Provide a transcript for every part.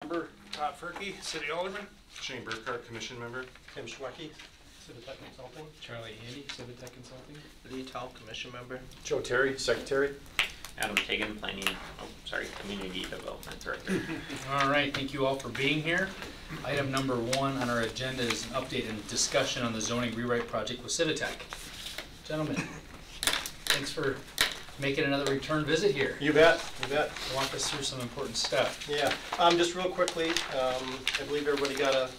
Member Todd Ferkey, City Alderman. Shane Burkhart, Commission Member. Tim Schwecke, Civitek Consulting. Charlie Handy, Civitek Consulting. Lee Tall, Commission Member. Joe Terry, Secretary. Adam Kagan, Community Development Director. All right, thank you all for being here. Item number 1 on our agenda is an update and discussion on the zoning rewrite project with Civitek. Gentlemen, thanks for making another return visit here. You bet, you bet. Walk us through some important stuff. Yeah, just real quickly, I believe everybody got a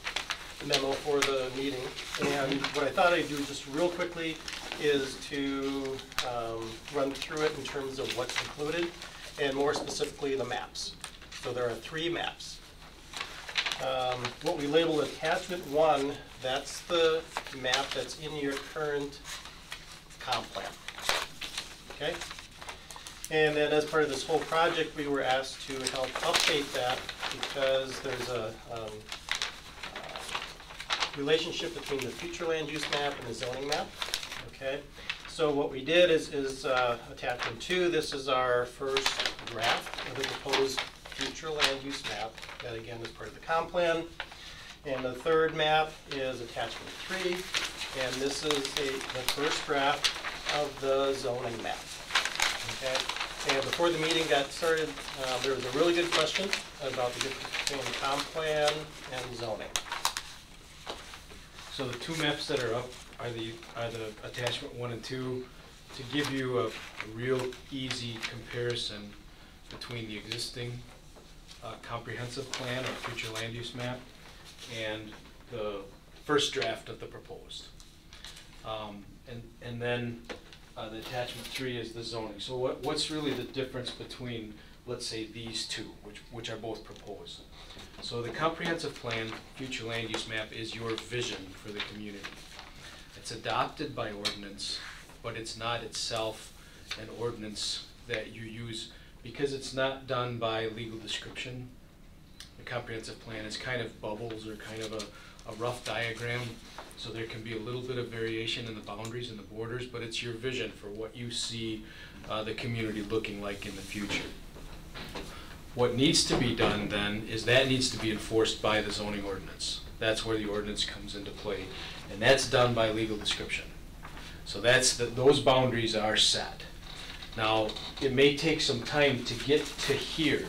memo for the meeting, and what I thought I'd do just real quickly is to run through it in terms of what's included, and more specifically the maps. So there are 3 maps. What we label attachment 1, that's the map that's in your current comp plan. Okay? And then as part of this whole project, we were asked to help update that because there's a relationship between the future land use map and the zoning map. Okay? So what we did is attachment 2, this is our first draft of the proposed future land use map. That again is part of the comp plan. And the third map is attachment 3, and this is the first draft of the zoning map. Okay? And before the meeting got started, there was a really good question about the difference between the comp plan and zoning. So the 2 maps that are up are the attachment 1 and 2 to give you a real easy comparison between the existing comprehensive plan or future land use map and the first draft of the proposed. And then the attachment 3 is the zoning. So what's really the difference between, let's say, these 2, which are both proposed? So the comprehensive plan, future land use map, is your vision for the community. It's adopted by ordinance, but it's not itself an ordinance that you use because it's not done by legal description. The comprehensive plan is kind of bubbles or kind of a rough diagram, so there can be a little bit of variation in the boundaries and the borders, but it's your vision for what you see the community looking like in the future. What needs to be done then is that needs to be enforced by the zoning ordinance. That's where the ordinance comes into play, and that's done by legal description. So those boundaries are set. Now, it may take some time to get to here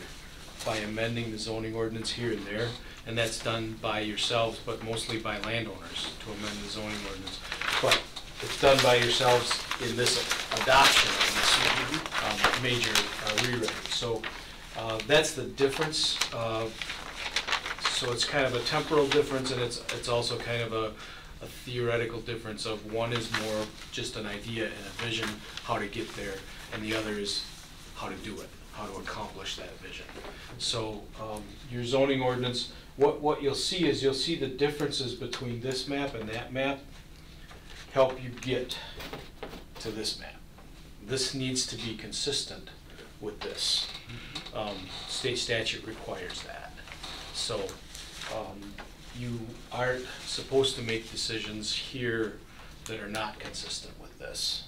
by amending the zoning ordinance here and there, and that's done by yourselves, but mostly by landowners to amend the zoning ordinance. But it's done by yourselves in this adoption of this major rewrite. So that's the difference. So it's kind of a temporal difference, and it's also kind of a theoretical difference of one is more just an idea and a vision how to get there, and the other is how to do it, how to accomplish that vision. So your zoning ordinance, what you'll see is you'll see the differences between this map and that map help you get to this map. This needs to be consistent with this. State statute requires that. So you aren't supposed to make decisions here that are not consistent with this.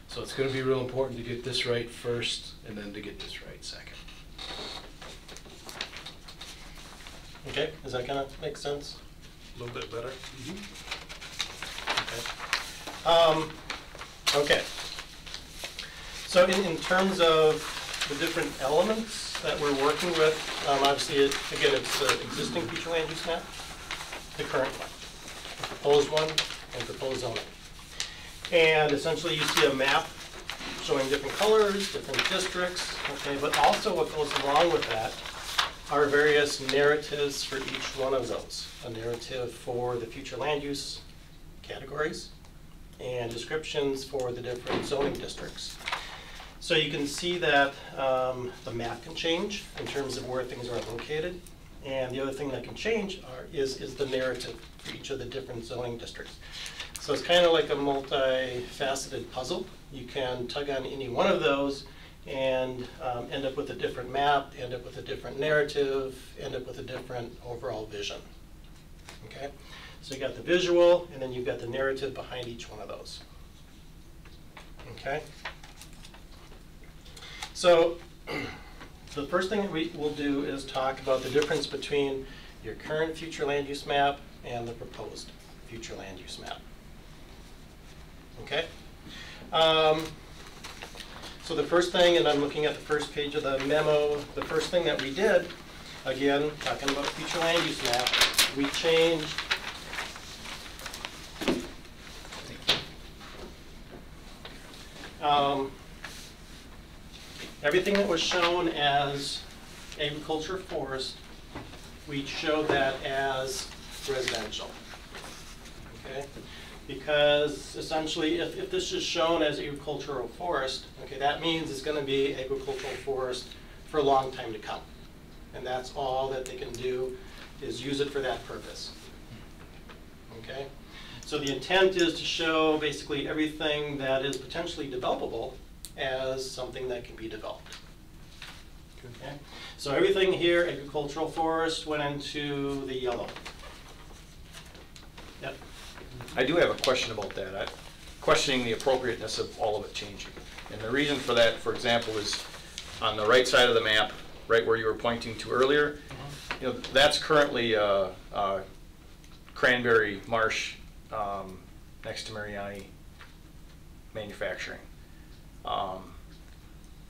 So it's going to be real important to get this right first and then to get this right second. Okay, is that gonna make sense? A little bit better. Okay. Okay. So in terms of the different elements that we're working with, obviously, again, it's the existing future land use map, the current one, the proposed one, and proposed zoning. And essentially, you see a map showing different colors, different districts, okay, but also what goes along with that are various narratives for each one of those. A narrative for the future land use categories and descriptions for the different zoning districts. So you can see that the map can change in terms of where things are located. And the other thing that can change is the narrative for each of the different zoning districts. So it's kind of like a multi-faceted puzzle. You can tug on any one of those and end up with a different map, end up with a different narrative, end up with a different overall vision. Okay? So you got the visual, and then you've got the narrative behind each one of those. Okay? So So the first thing that we will do is talk about the difference between your current future land use map and the proposed future land use map. Okay? So the first thing, and I'm looking at the first page of the memo, the first thing that we did, again, talking about future land use map, we changed everything that was shown as agriculture forest, we showed that as residential. Okay? Because essentially, if this is shown as agricultural forest, okay, that means it's going to be agricultural forest for a long time to come. And that's all that they can do is use it for that purpose. Okay? So the intent is to show basically everything that is potentially developable as something that can be developed. Okay? So everything here, agricultural forest, went into the yellow. Yep. I do have a question about that. I'm questioning the appropriateness of all of it changing. And the reason for that, for example, is on the right side of the map, right where you were pointing to earlier, you know, that's currently Cranberry Marsh next to Mariani Manufacturing.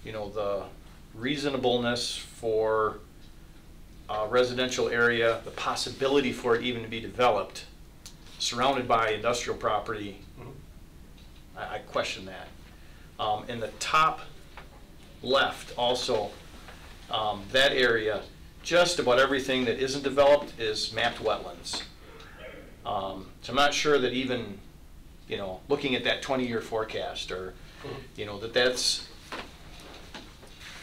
You know, the reasonableness for a residential area, the possibility for it even to be developed, surrounded by industrial property, I question that. In the top left also, that area, just about everything that isn't developed is mapped wetlands. So I'm not sure that even, you know, looking at that 20-year forecast or, you know, that's,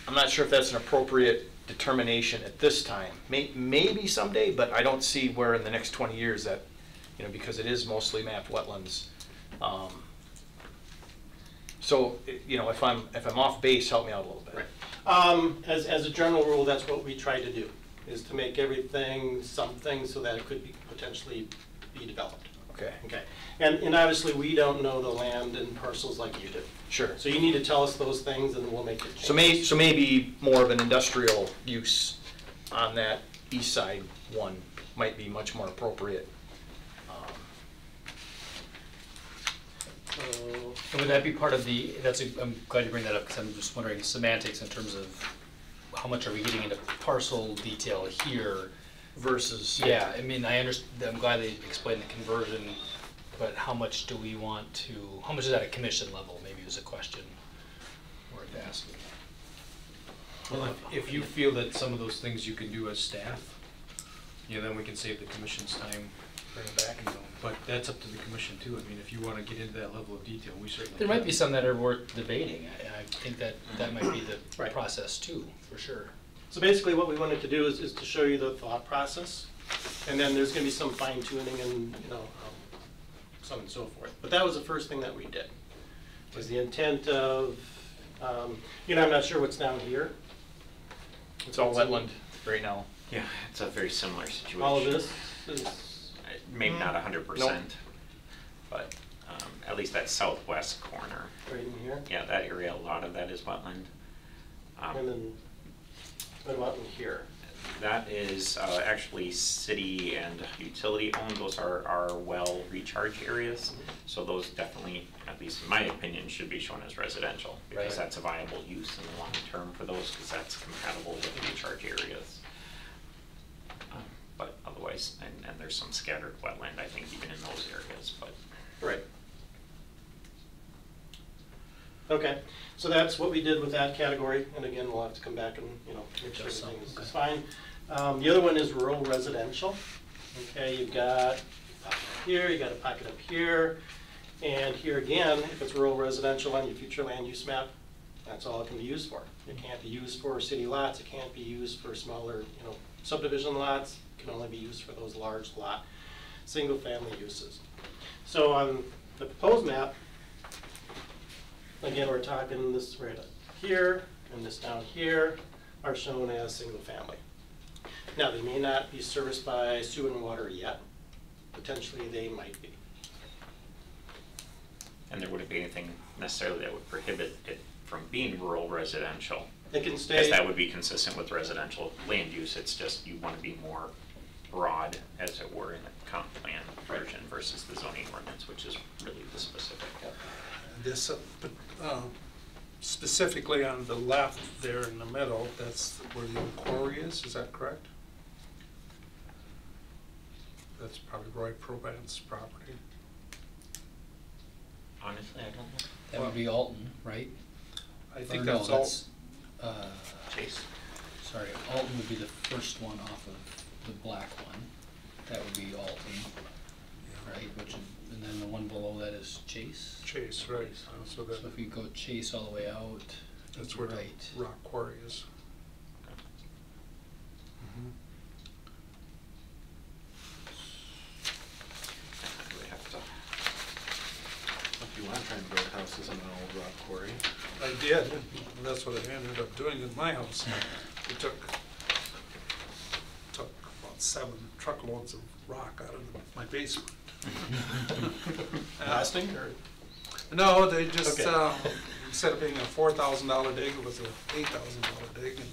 I'm not sure if that's an appropriate determination at this time. Maybe someday, but I don't see where in the next 20 years that, you know, because it is mostly mapped wetlands. So, you know, if I'm off base, help me out a little bit. Right. As a general rule, that's what we try to do, is to make everything something so that it could be potentially be developed. Okay. Okay. And obviously, we don't know the land and parcels like you do. Sure. So you need to tell us those things, and we'll make it change. So maybe more of an industrial use on that east side one might be much more appropriate. And would that be part of the, I'm glad you bring that up, because I'm just wondering semantics in terms of how much are we getting into parcel detail here Versus. yeah, I mean, I'm glad they explained the conversion, but how much do we want to, how much is at a commission level, maybe was a question worth asking. Well, if you feel that some of those things you can do as staff, you know, then we can save the commission's time, bring it back, you know, but that's up to the commission too. I mean, if you want to get into that level of detail, we certainly There can. might be some that are worth debating. I think that might be the Right. process too, for sure. So basically, what we wanted to do is to show you the thought process, and then there's going to be some fine tuning and, you know, so on and so forth. But that was the first thing that we did. Was the intent of, you know, I'm not sure what's down here. It's all wetland right now. Yeah, it's a very similar situation. All of this is, Maybe not 100%, but at least that southwest corner. right in here. Yeah, that area, a lot of that is wetland. And then, what about in here? That is actually city and utility owned. Those are well recharge areas. So those definitely, at least in my opinion, should be shown as residential, because Right. that's a viable use in the long term for those, because that's compatible with recharge areas. But otherwise, and there's some scattered wetland, I think, even in those areas, but. Right. Okay, so that's what we did with that category, and again, we'll have to come back and, you know, make sure everything is fine. The other one is rural residential. Okay, you've got a pocket up here, you got a pocket up here, and here again, if it's rural residential on your future land use map, that's all it can be used for. It can't be used for city lots, it can't be used for smaller, you know, subdivision lots, it can only be used for those large lot, single-family uses. So on the proposed map, again, we're talking this right up here and this down here are shown as single family. Now, they may not be serviced by sewer and water yet. Potentially, they might be. And there wouldn't be anything necessarily that would prohibit it from being rural residential. It can Because stay, that would be consistent with residential land use, it's just you want to be more broad, as it were, in the comp plan version versus the zoning ordinance, which is really the specific. This, specifically on the left there in the middle, that's where the old quarry is that correct? That's probably Roy Probant's property. Honestly, I don't know. That would be Alton, right? I Or think no, that's all. Chase. Sorry, Alton would be the first one off of the black one. That would be Alton, right? And then the one below that is Chase. Chase, right, so that, So if you go Chase all the way out, that's where the right. rock quarry is. Mhm. I would have to. If you want to try and build houses on an old rock quarry. I did, and that's what I ended up doing in my house. We took about 7 truckloads of rock out of my basement. lasting, or? No, they just, Okay. instead of being a $4,000 dig, it was a $8,000 dig, and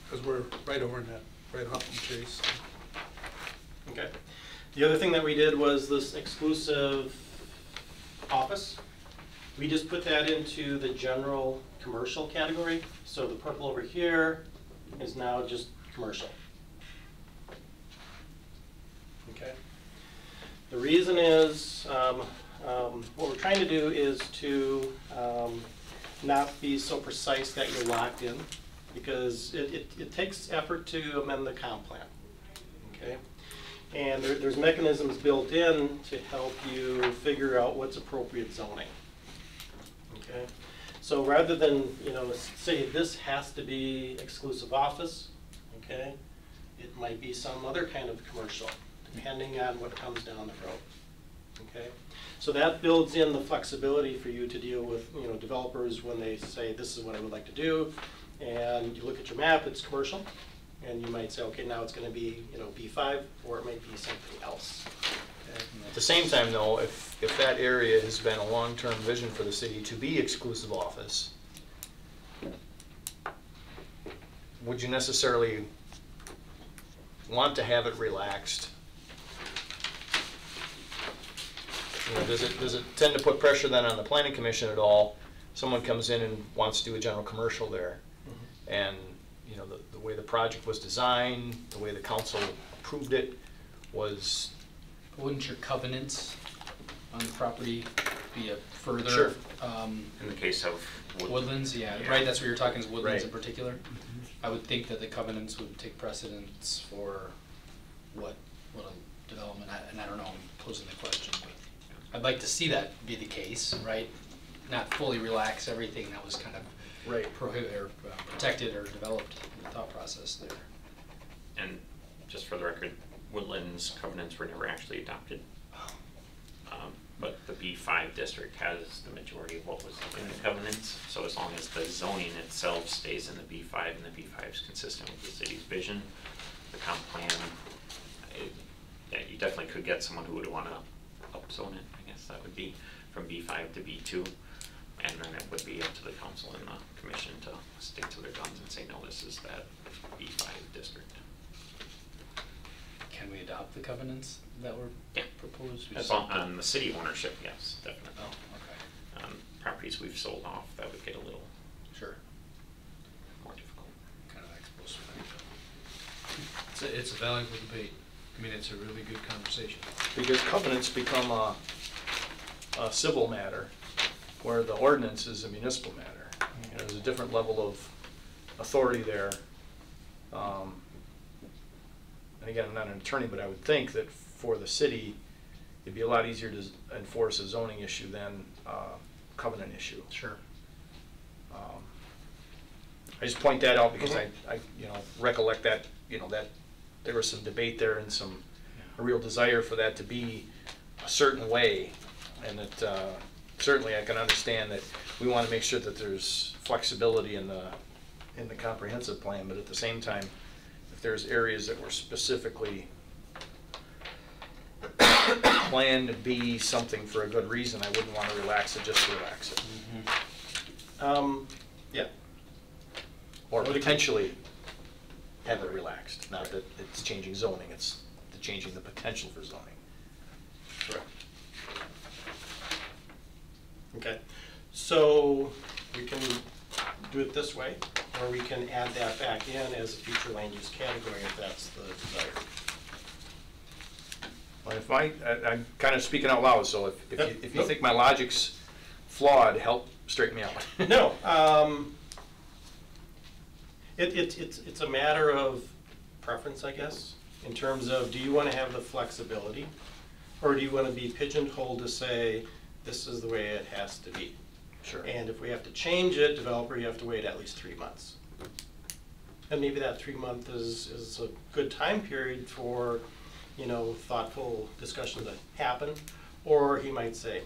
because we're right over in that, right up in Chase. Okay. The other thing that we did was this exclusive office. We just put that into the general commercial category. So the purple over here is now just commercial. Okay. The reason is, what we're trying to do is to not be so precise that you're locked in, because it takes effort to amend the comp plan. Okay. And there's mechanisms built in to help you figure out what's appropriate zoning. Okay, so rather than, say this has to be exclusive office, okay, it might be some other kind of commercial, depending on what comes down the road. Okay, so that builds in the flexibility for you to deal with, developers when they say this is what I would like to do, and you look at your map, it's commercial. And you might say, okay, now it's going to be, B5, or it might be something else. Okay. At the same time, though, if that area has been a long-term vision for the city to be exclusive office, would you necessarily want to have it relaxed? Does it tend to put pressure then on the planning commission at all? Someone comes in and wants to do a general commercial there, and the way the project was designed, the way the council approved it was. Wouldn't your covenants on the property be a further? Sure. In the case of Woodlands, yeah, Yeah. right, that's what you're talking, is Woodlands in Right. particular? I would think that the covenants would take precedence for what a development, and I don't know, I'm posing the question, but I'd like to see that be the case, right? Not fully relax everything that was kind of prohibited or protected or developed in the thought process there. And just for the record, Woodlands covenants were never actually adopted. But the B5 district has the majority of what was in the covenants. So as long as the zoning itself stays in the B5 and the B5 is consistent with the city's vision, the comp plan, yeah, you definitely could get someone who would want to upzone it, I guess that would be, from B5 to B2. And then it would be up to the council and the commission to stick to their guns and say, no, this is that B5 district. Can we adopt the covenants that were Yeah. proposed? As long, on the city ownership, yes, definitely. Oh, okay, Properties we've sold off, that would get a little sure, more difficult. kind of ex post facto. It's a valuable debate. I mean, it's a really good conversation. Because covenants become a civil matter, where the ordinance is a municipal matter. There's a different level of authority there. And again, I'm not an attorney, but I would think that for the city, it'd be a lot easier to enforce a zoning issue than a covenant issue. Sure. I just point that out because I recollect that, that there was some debate there and a real desire for that to be a certain way, and that certainly I can understand that we want to make sure that there's flexibility in the comprehensive plan, but at the same time, if there's areas that were specifically planned to be something for a good reason, I wouldn't want to relax it just to relax it. Yeah. Or potentially have it relaxed, not that it's changing zoning, it's changing the potential for zoning. Correct. Okay, so we can do it this way, or we can add that back in as a future land use category if that's the desire. Well, if I'm kind of speaking out loud, so if you Yep. think my logic's flawed, help straighten me out. No, it's a matter of preference, I guess, in terms of, do you want to have the flexibility, or do you want to be pigeonholed to say, this is the way it has to be? Sure. And if we have to change it, developer, you have to wait at least 3 months. And maybe that 3 month is a good time period for, you know, thoughtful discussion to happen, or he might say,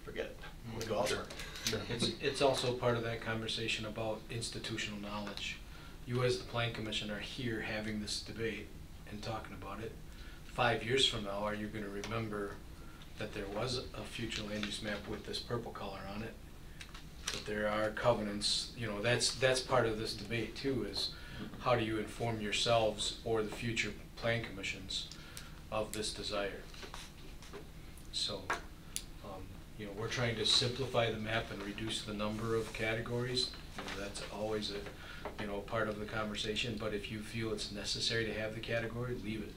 forget it, I'm gonna go elsewhere. Sure. It's also part of that conversation about institutional knowledge. You as the Plan Commission are here having this debate and talking about it. 5 years from now, are you gonna remember that there was a future land use map with this purple color on it? That there are covenants, you know, that's part of this debate too, is how do you inform yourselves or the future Plan Commissions of this desire? So, you know, we're trying to simplify the map and reduce the number of categories. You know, that's always a, you know, part of the conversation, but if you feel it's necessary to have the category, leave it.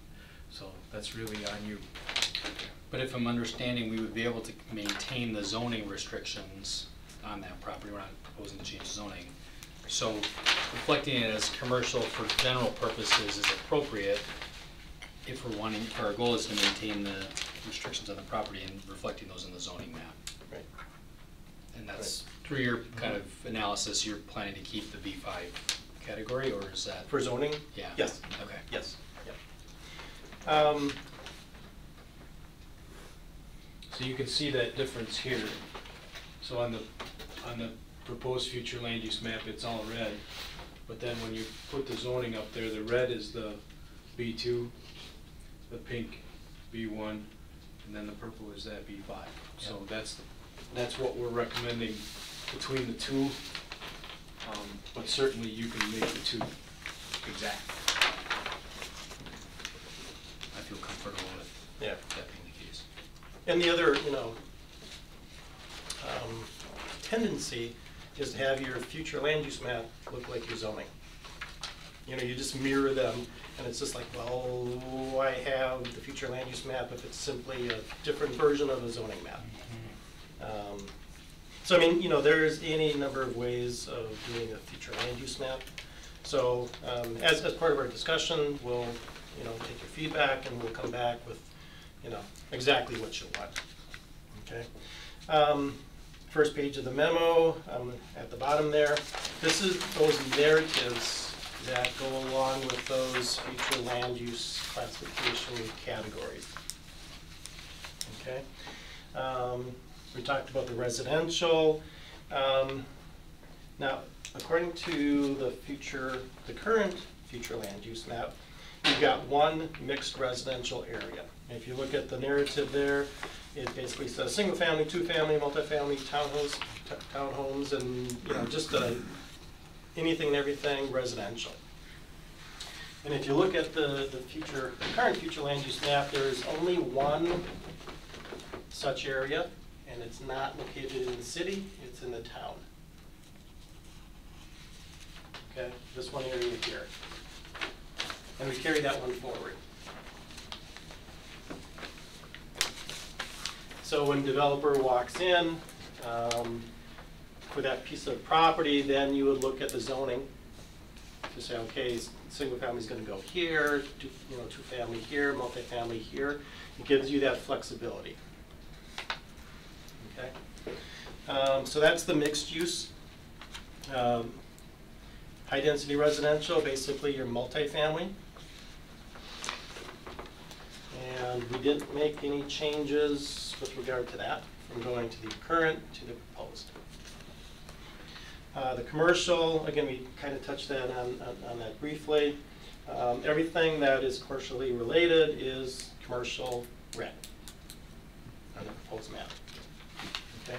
So that's really on you. But if I'm understanding, we would be able to maintain the zoning restrictions on that property. We're not proposing to change zoning. So reflecting it as commercial for general purposes is appropriate if we're wanting, if our goal is to maintain the restrictions on the property and reflecting those in the zoning map. Right. And that's, through your kind of analysis, you're planning to keep the B5 category, or is that? For zoning? Yeah. Yes. Okay. Yes. Yep. So you can see that difference here. So on the proposed future land use map, it's all red. But then when you put the zoning up there, the red is the B2, the pink B1, and then the purple is that B5. So that's what we're recommending between the two. But certainly you can make the two exact. I feel comfortable with that being the case. And the other, you know, tendency is to have your future land use map look like your zoning. You know, you just mirror them, and it's just like, well, why have the future land use map if it's simply a different version of a zoning map? So I mean, you know, there's any number of ways of doing a future land use map. So as part of our discussion, we'll, you know, take your feedback and we'll come back with, you know, exactly what you want. Okay. First page of the memo, at the bottom there, this is those narratives that go along with those future land use classification categories. Okay. We talked about the residential. Now, according to the current future land use map, you've got one mixed residential area. And if you look at the narrative there, it basically says single family, two family, multifamily, townhomes, and you know, just anything and everything residential. And if you look at the current future land use map, there's only one such area, and it's not located in the city, it's in the town. Okay, this one area here. And we carry that one forward. So when developer walks in for that piece of property, then you would look at the zoning to say, okay, single family is going to go here, two family here, multifamily here. It gives you that flexibility. Okay, so that's the mixed use. High density residential, basically your multifamily. And we didn't make any changes with regard to that, from going to the current to the proposed. The commercial, again, we kind of touched that on that briefly. Everything that is commercially related is commercial red on the proposed map. Okay.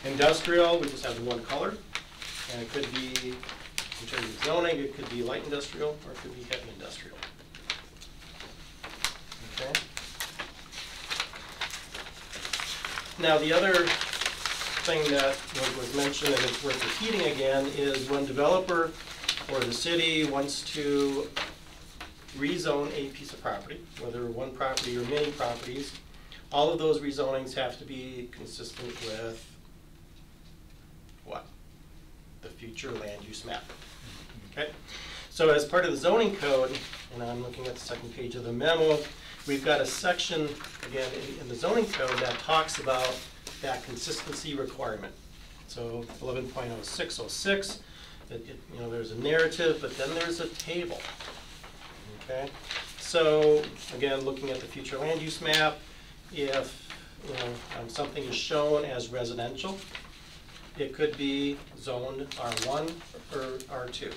Industrial, we just have the one color, and it could be, in terms of zoning, it could be light industrial, or it could be heavy industrial. Okay. Now, the other thing that was mentioned, and it's worth repeating again, is when developer or the city wants to rezone a piece of property, whether one property or many properties, all of those rezonings have to be consistent with what? The future land use map. Okay? So as part of the zoning code, and I'm looking at the second page of the memo, we've got a section, again, in the zoning code that talks about that consistency requirement. So 11.0606, you know, there's a narrative, but then there's a table. Okay? So again, looking at the future land use map, if you know, something is shown as residential, it could be zoned R1 or R2.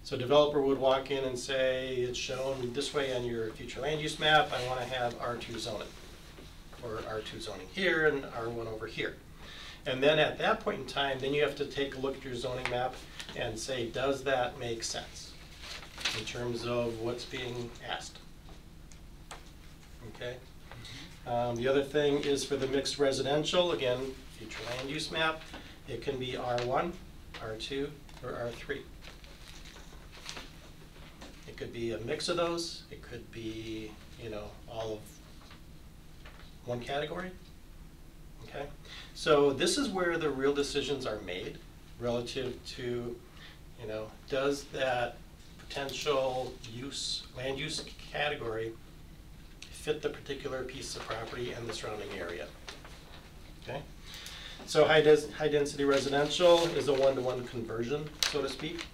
So developer would walk in and say, it's shown this way on your future land use map, I want to have R2 zoning, or R2 zoning here and R1 over here. And then at that point in time, then you have to take a look at your zoning map and say, does that make sense in terms of what's being asked? Okay. The other thing is for the mixed residential, again, future land use map, it can be R1, R2, or R3. It could be a mix of those. It could be, you know, all of one category. Okay? So this is where the real decisions are made relative to, you know, does that potential use, land use category fit the particular piece of property and the surrounding area. Okay? So high density residential is a one-to-one conversion, so to speak.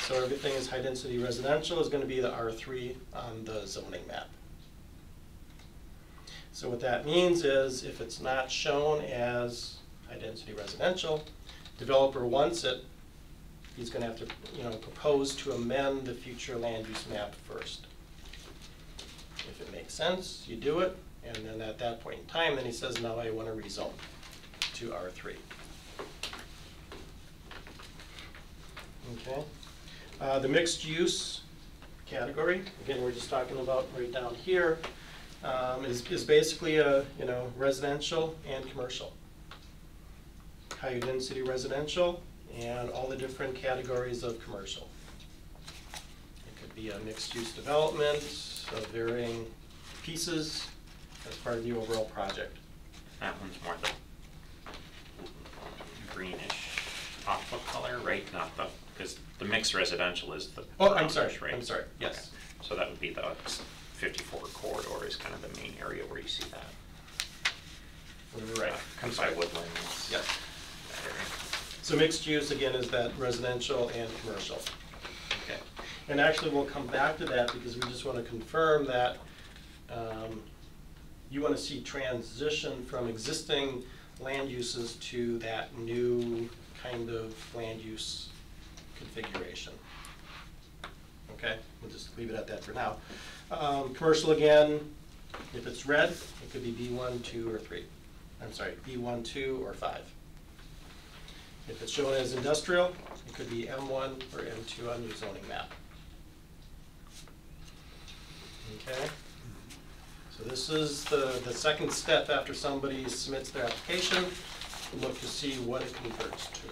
So everything is high density residential is going to be the R3 on the zoning map. So what that means is if it's not shown as high density residential, developer wants it, he's going to have to, you know, propose to amend the future land use map first. If it makes sense, you do it, and then at that point in time, then he says, now I want to rezone to R3. Okay. The mixed use category, again, we're just talking about right down here, is basically a, you know, residential and commercial. Higher density residential and all the different categories of commercial. It could be a mixed use development of varying pieces as part of the overall project. That one's more the greenish aqua color, right? Not the, because the mixed residential is the Oh, I'm sorry, brownish, right? I'm sorry, yes. Okay. So that would be the 54 corridor is kind of the main area where you see that. Right. Comes by Woodlands. Yes. That area. So mixed use, again, is that residential and commercial. Okay. And actually, we'll come back to that because we just want to confirm that you want to see transition from existing land uses to that new kind of land use configuration. Okay, we'll just leave it at that for now. Commercial, again, if it's red, it could be B1, 2, or 3. I'm sorry, B1, 2, or 5. If it's shown as industrial, it could be M1 or M2 on your zoning map. Okay? So this is the second step after somebody submits their application. Look to see what it converts to.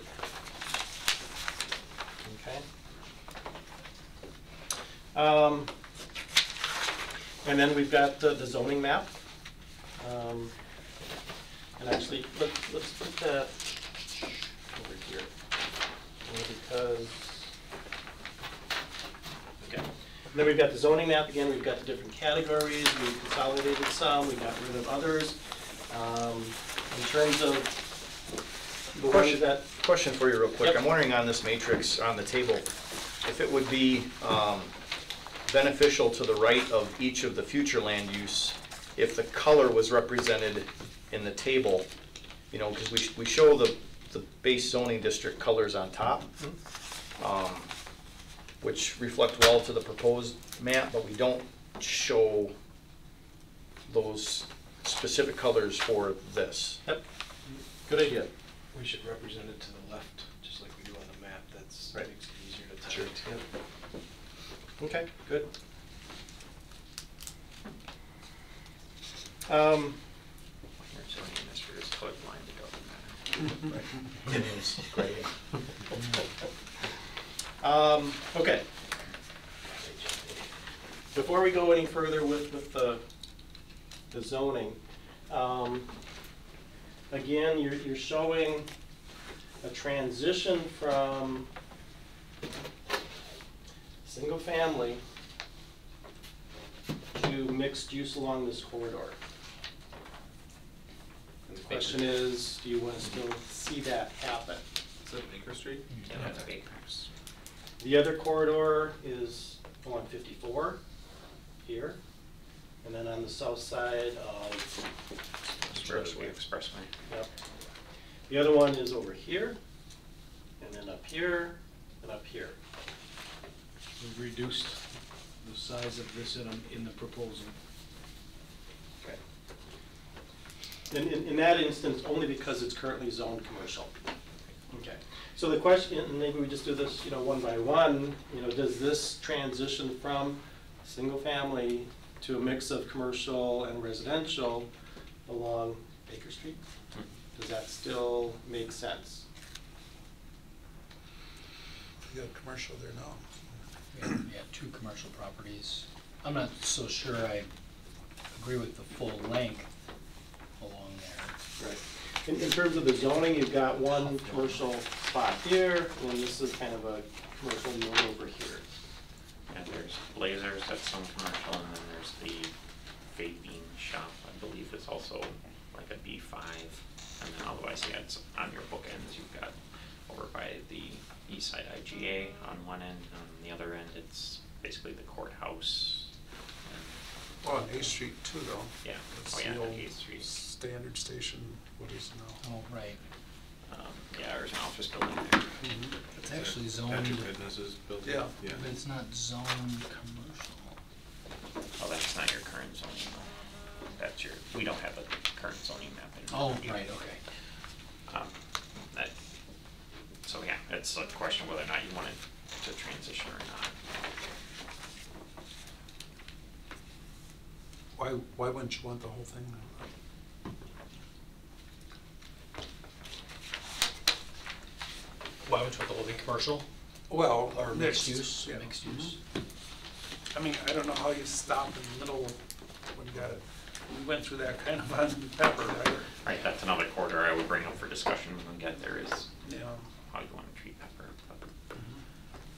Okay? And then we've got the zoning map. And actually, let's put that over here. Because, okay. And then we've got the zoning map. Again, we've got the different categories. We've consolidated some. We got rid of others. In terms of the ones that... Question for you real quick. Yep. I'm wondering on this matrix on the table, if it would be beneficial to the right of each of the future land use if the color was represented in the table, you know, because we show the base zoning district colors on top, which reflect well to the proposed map, but we don't show those specific colors for this. Yep. Good idea. We should represent it to the left, just like we do on the map. That's, Right. makes it easier to tie Sure. it together. Okay, good. Your zoning administrator is colorblind, it doesn't matter. It is, great. Okay. Before we go any further with the zoning, again, you're showing a transition from single family to mixed use along this corridor. And the question is, do you want to still see that happen? Is that Baker Street? Yeah, that's Baker's. The other corridor is along 54 here, and then on the south side of, Expressway. yep. The other one is over here, and then up here, and up here. We've reduced the size of this in the proposal. Okay. In that instance, only because it's currently zoned commercial. Okay. So the question, and maybe we just do this, one by one, does this transition from single family to a mix of commercial and residential along Baker Street? Does that still make sense? You got commercial there now. Yeah, 2 commercial properties. I'm not so sure I agree with the full length along there. Right. In terms of the zoning, you've got one commercial spot here, and then this is kind of a commercial node over here. And there's lasers, that's some commercial, and then there's the vaping shop, I believe it's also like a B5. And then otherwise, yeah, it's on your bookends, you've got over by the east side IGA on one end, and on the other end, it's basically the courthouse. And, Oh, on A Street too, though. yeah, That's oh yeah, the on old 8th Street. Standard station, what is it now? Oh, right. Yeah, there's an office building there. It's actually zoned, Patrick Goodness's building? Yeah. but it's not zoned commercial. Oh, that's not your current zoning though. That's your, we don't have a current zoning map in. Oh, here. right, okay. That, so yeah, it's a question of whether or not you want it to transition or not. Why wouldn't you want the whole thing? Why would you want the whole thing commercial? Well, Or mixed use? yeah. Mixed use. I mean, I don't know how you stop in the middle when you got it. We went through that kind of on Pepper, right? Right, that's another corridor I would bring up for discussion when we get there is Yeah. how you want to treat Pepper. But,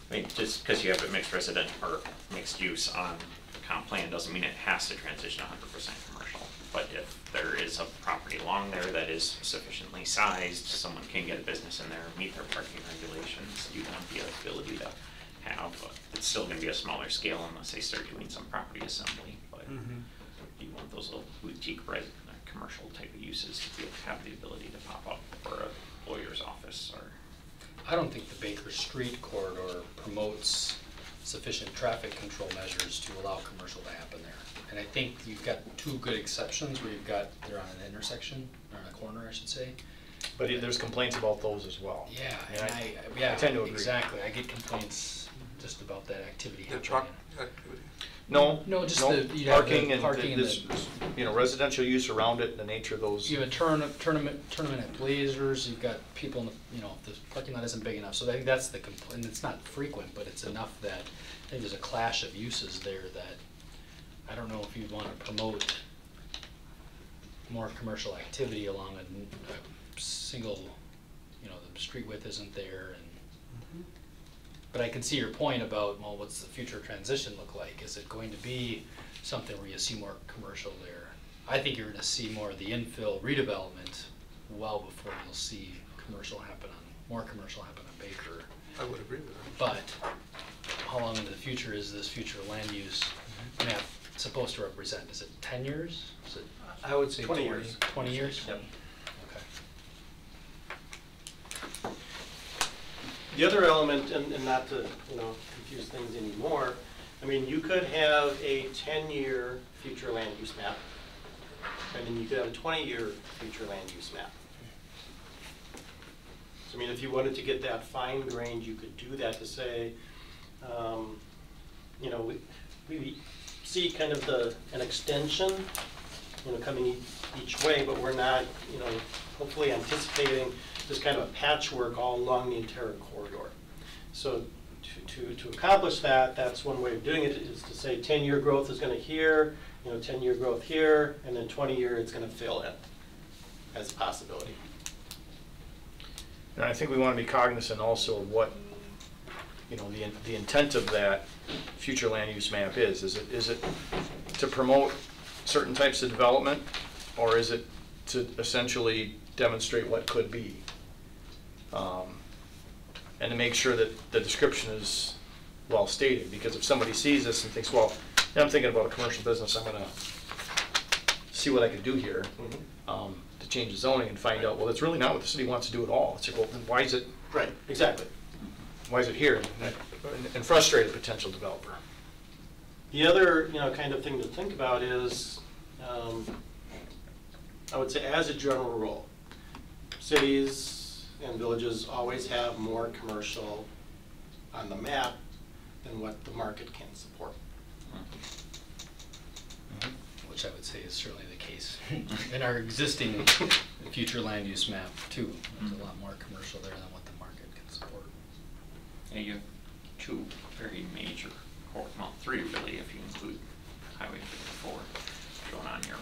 I mean, just because you have a mixed resident or mixed use on the comp plan doesn't mean it has to transition 100% commercial. But if there is a property along there that is sufficiently sized, someone can get a business in there, meet their parking regulations, you have the ability to have, it's still gonna be a smaller scale unless they start doing some property assembly, but you want those little boutique commercial type of uses to have the ability to pop up for a lawyer's office or. I don't think the Baker Street corridor promotes sufficient traffic control measures to allow commercial to happen there. And I think you've got 2 good exceptions where they're on an intersection, or on a corner, I should say. But there's complaints about those as well. Yeah, And and I tend to agree. exactly. I get complaints just about that activity The happening. truck activity. No, No, just no, the- you'd have the parking and parking and this, residential use around it, the nature of those. You have a tournament at Blazers, you've got people in the, the parking lot isn't big enough, so I think that's the and it's not frequent, but it's enough that I think there's a clash of uses there that I don't know if you'd want to promote more commercial activity along a single, the street width isn't there and. But I can see your point about, well, what's the future transition look like? Is it going to be something where you see more commercial there? I think you're gonna see more of the infill redevelopment well before you'll see more commercial happen on Baker. I would agree with that. But how long into the future is this future land use map supposed to represent? Is it 10 years? Is it I would say 20 years. 20 years? Yep. Okay. The other element, and not to confuse things anymore, I mean, you could have a 10-year future land use map, and then you could have a 20-year future land use map. So I mean, if you wanted to get that fine grained, you could do that to say, you know, we see kind of an extension, you know, coming each way, but we're not, you know, hopefully anticipating this kind of a patchwork all along the entire corridor. So to accomplish that, that's one way of doing it, is to say 10-year growth is going to here, you know, 10-year growth here, and then 20-year it's going to fill in as a possibility. And I think we want to be cognizant also of what, you know, the intent of that future land use map is. Is it to promote certain types of development, or is it to essentially demonstrate what could be? And to make sure that the description is well stated, because if somebody sees this and thinks, well, yeah, I'm thinking about a commercial business, I'm gonna see what I could do here, to change the zoning and find out, well, that's really not what the city wants to do at all. It's like, well, then why is it? Right, exactly. Why is it here? And frustrate a potential developer. The other, you know, kind of thing to think about is, I would say as a general rule, cities and villages always have more commercial on the map than what the market can support. Which I would say is certainly the case in our existing future land use map too. There's a lot more commercial there than what the market can support. Yeah, you have two very major, well, three really, if you include Highway 54 shown on your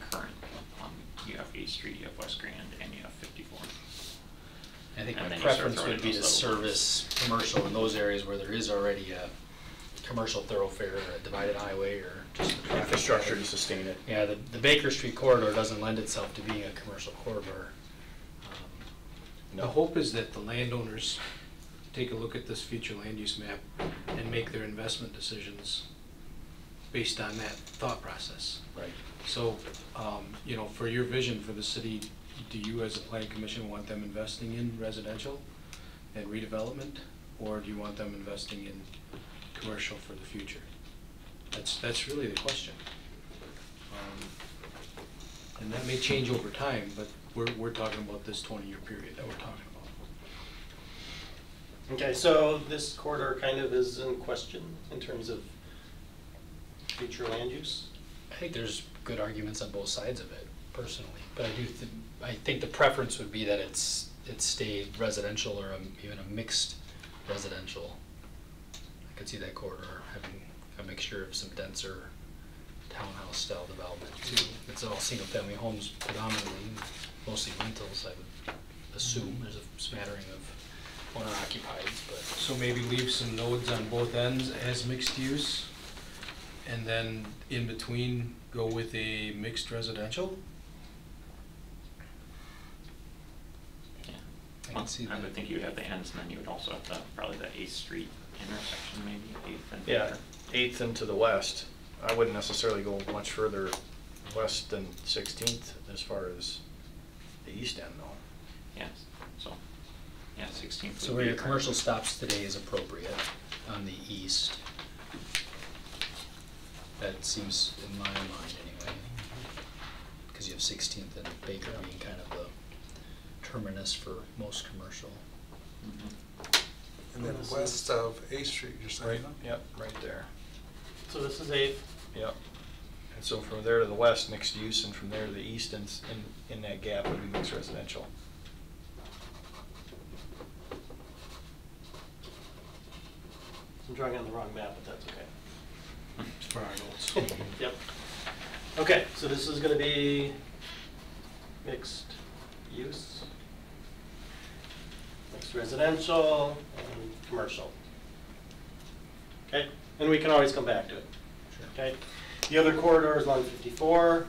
current. You have 8th Street, you have West Grand, and you have 54. I think And my then you start preference throwing would be in to those little service commercial in those areas where there is already a commercial thoroughfare, or a divided highway, or just the traffic Infrastructure to sustain it. Yeah, the Baker Street corridor doesn't lend itself to being a commercial corridor. The hope is that the landowners take a look at this future land use map and make their investment decisions based on that thought process. Right. So, you know, for your vision for the city, do you as a planning commission want them investing in residential and redevelopment? Or do you want them investing in commercial for the future? That's really the question. And that may change over time, but we're talking about this 20-year period that we're talking about. Okay, so this corridor kind of is in question in terms of future land use? I think there's good arguments on both sides of it, personally, but I think the preference would be that it stayed residential, or even a mixed residential. I could see that corridor having a mixture of some denser townhouse style development too. It's all single family homes predominantly, mostly rentals, I would assume. There's a smattering of owner occupieds, but. So maybe leave some nodes on both ends as mixed use, and then in between go with a mixed residential? Yeah. I can see I that. would think you would have the ends, and then you would also have probably the 8th Street intersection, maybe 8th and Yeah, Baker. 8th and to the west. I wouldn't necessarily go much further west than 16th as far as the east end though. Yes, so, yeah, 16th. So would where be your a- commercial stops today is appropriate on the east. That seems, in my mind anyway, because you have 16th and Baker being kind of the terminus for most commercial. Mhm. And then west of 8th Street, you're saying? Yep, right there. So this is 8th. Yep. And so from there to the west, mixed use, and from there to the east, and in that gap would be mixed residential. I'm drawing on the wrong map, but that's okay. For our notes. Yep. Okay, so this is gonna be mixed use, mixed residential, and commercial. Okay, and we can always come back to it. Okay, the other corridor is along 54.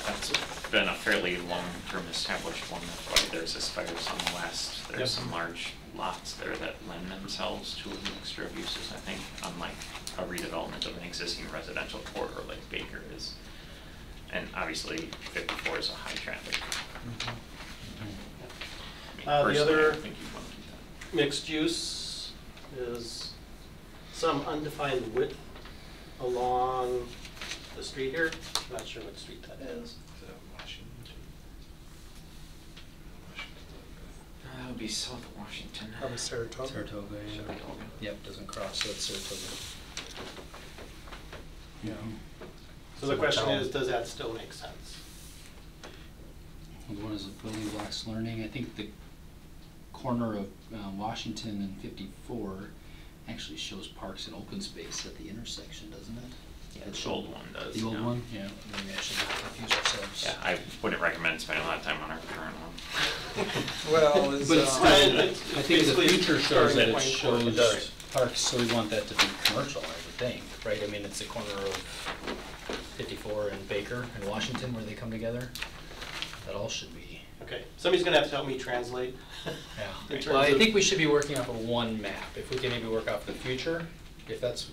That's been a fairly long-term established one, that's why there's aspires on the west. There's Yep. some large lots there that lend themselves to a mixture of uses, I think, unlike a redevelopment of an existing residential corridor like Baker is. And obviously, 54 is a high traffic. I mean, The personally, other I think you'd want to do that. mixed use is some undefined width along the street here. Not sure what street that is. That would be south of Washington. Probably Saratoga. Saratoga, yeah. Saratoga. Yep, doesn't cross, so it's Saratoga. Yeah. Mhm. So the question is, does that still make sense? The one is the building blocks learning. I think the corner of Washington and 54 actually shows parks and open space at the intersection, doesn't it? Yeah, That the show- old one does. The old yeah. one, yeah. Maybe I should not confuse ourselves. Yeah, I wouldn't recommend spending a lot of time on our current one. Well, it's, But it's still, I It's think the basically future shows starting that at it 24. It does. shows parks, so we want that to be commercial, I would think, right? I mean, it's the corner of 54 and Baker and Washington where they come together. That all should be, Okay, somebody's gonna have to help me translate. In yeah. terms Well, I of- think we should be working off of one map. If we can maybe work off the future, if that's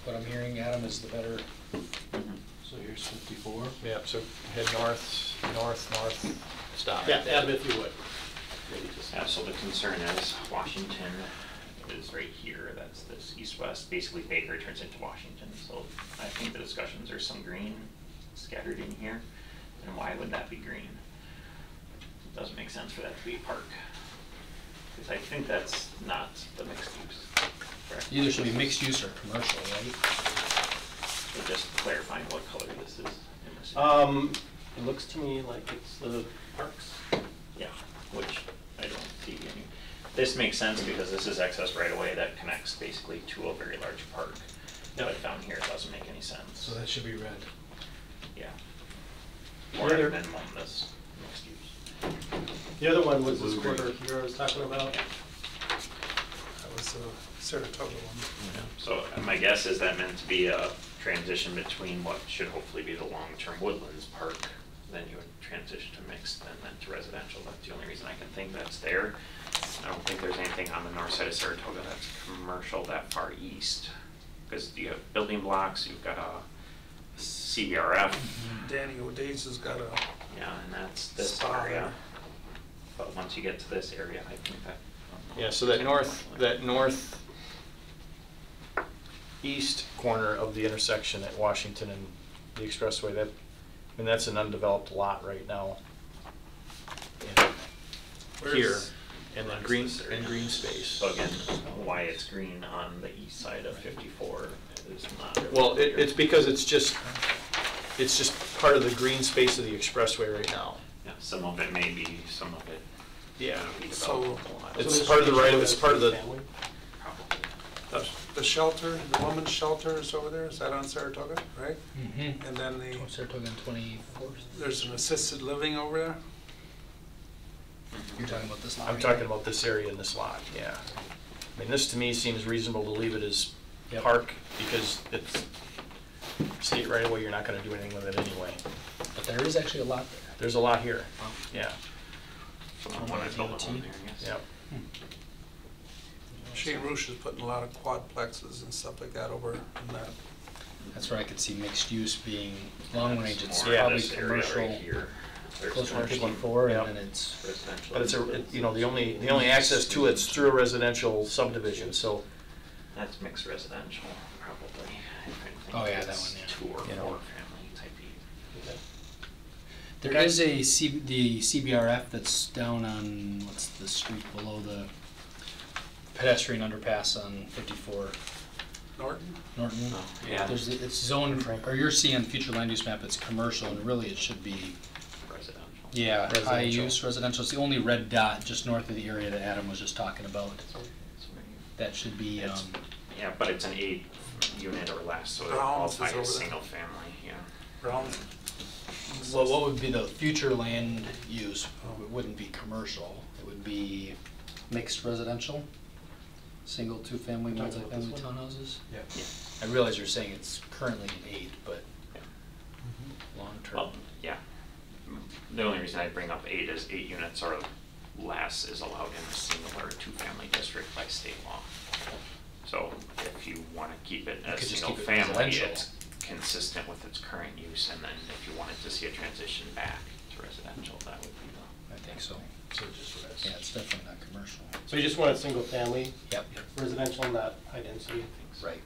what I'm hearing, Adam, is the better. So here's 54. Yeah, so head north, north, stop. Yeah, Adam, if you would. Yeah, so the concern is Washington is right here, that's this east-west, basically Baker turns into Washington, so I think the discussions, there's some green scattered in here, and why would that be green? It doesn't make sense for that to be a park, because I think that's not the mixed use, correct? Either should be mixed use or commercial, right? So just clarifying what color this is in this. It looks to me like it's the parks. Yeah, which I don't see any. This makes sense because this is excess right away that connects basically to a very large park. But down here, it doesn't make any sense. So that should be red. Yeah. The Or at other- a minimum, this mixed use. The other one was The this blue quarter here I was talking about. That was the Saratoga one. So my guess is that meant to be a transition between what should hopefully be the long-term Woodlands Park. Then you would transition to mixed and then to residential. That's the only reason I can think that's there. I don't think there's anything on the north side of Saratoga that's commercial that far east. Because you have building blocks, you've got a CBRF, Danny O'Days has got a, yeah, and that's this Spa area. there. But once you get to this area, I think that. Yeah, so that north east corner of the intersection at Washington and the expressway, that, I mean, that's an undeveloped lot right now. And here, Where's- and then That's green, this area. and green space. So again, why it's green on the east side of 54 is not really Well, clear. it's because it's just part of the green space of the expressway right now. Yeah, some of it may be, some of it Yeah. may be So- developable. I don't It's know. part of the right of, it's part of the, Family. Probably. the shelter, the woman's shelter is over there, is that on Saratoga, right? Mm-hmm. And then the, Saratoga and 24th. there's an assisted living over there? You're talking about this lot? I'm right talking here? about this area in this lot, yeah. I mean, this to me seems reasonable to leave it as Yep. park, because it's state right away, you're not gonna do anything with it anyway. But there is actually a lot there. There's a lot here, Wow. yeah, So I want to build a home there, I guess. yep. Shane Roosh is putting a lot of quadplexes and stuff like that over in that. That's where I could see mixed use being long range. It's More in probably this area right commercial, here. There's closer to commercial, 54, Yep. and then it's, residential. But it's a, you know, the only access to it's through a residential subdivision, so, That's mixed residential, probably. I think Oh, yeah, that it's one, yeah. 2 or You 4 know. family type E. there is a the CBRF that's down on, what's the street below the pedestrian underpass on 54 Norton? Norton? Oh, yeah. There's, it's zoned, or you're seeing future land use map, it's commercial, and really it should be, Residential. yeah, high Residential. use residential. It's the only red dot just north of the area that Adam was just talking about. So where you- That should be, It's- Yeah, but it's an 8 unit or less, so it Browns is qualifies over as there. single family, yeah. Brown? well, what would be the future land use? It wouldn't be commercial, it would be mixed residential, single, two-family, You're talking about multifamily this one? townhouses? Yeah. I realize you're saying it's currently an 8, but Yeah. long-term. Well, yeah. The only reason I bring up 8 is 8 units or less is allowed in a single or 2-family district by state law. So if you want to keep it You as could just single keep it family, residential. it's consistent with its current use, and then if you wanted to see a transition back to residential, that would be the. I think so. so just res. Yeah, it's definitely not commercial. So you just want a single family, Yep. residential, not high density? Right.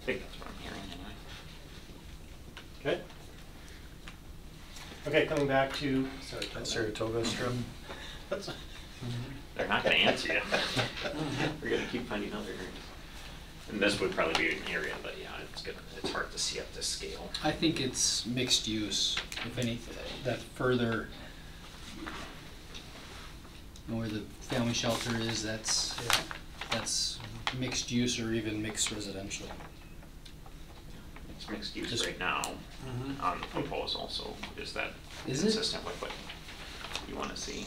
I think that's what I'm hearing anyway. Okay. Okay, coming back to Saratoga strip. They're not gonna answer you. We're gonna keep finding other areas. And this would probably be an area, but yeah, it's hard to see up to scale. I think it's mixed use, if anything, that further, where the family shelter is, that's mixed use or even mixed residential. It's mixed use Just- right now on the proposal, so is that Is it? consistent with what you wanna see?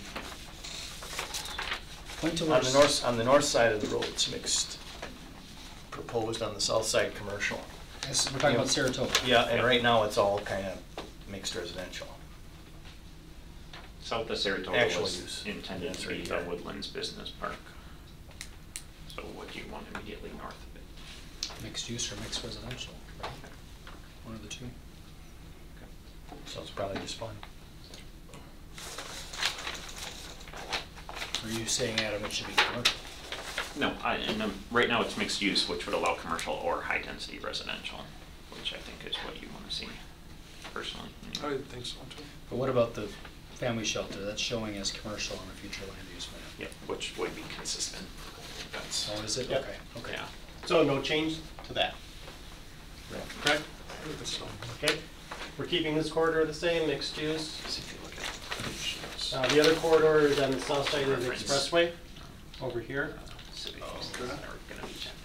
Point to On the north side of the road, it's mixed. Proposed on the south side, commercial. Yes, we're talking about Saratoga. Yeah, and right now it's all kind of mixed residential. South of Saratoga Actual was use. intended That's to be right, the yeah. Woodlands Business Park. So what do you want immediately north of it? Mixed use or mixed residential, right? One of the two. So it's probably just fine. Are you saying, Adam, it should be commercial? No, right now it's mixed use, which would allow commercial or high-density residential, which I think is what you want to see, personally. I would think so too. But what about the family shelter? That's showing as commercial on a future land use map. Yep, which would be consistent. That's, Oh, is it? Yep. Okay, okay. yeah. So no change to that, correct? I would think so. Okay, we're keeping this corridor the same, mixed use. See if you look at The other corridor is on the south side of the Reference. expressway, over here. civic Oh, uses okay. that are gonna be checked.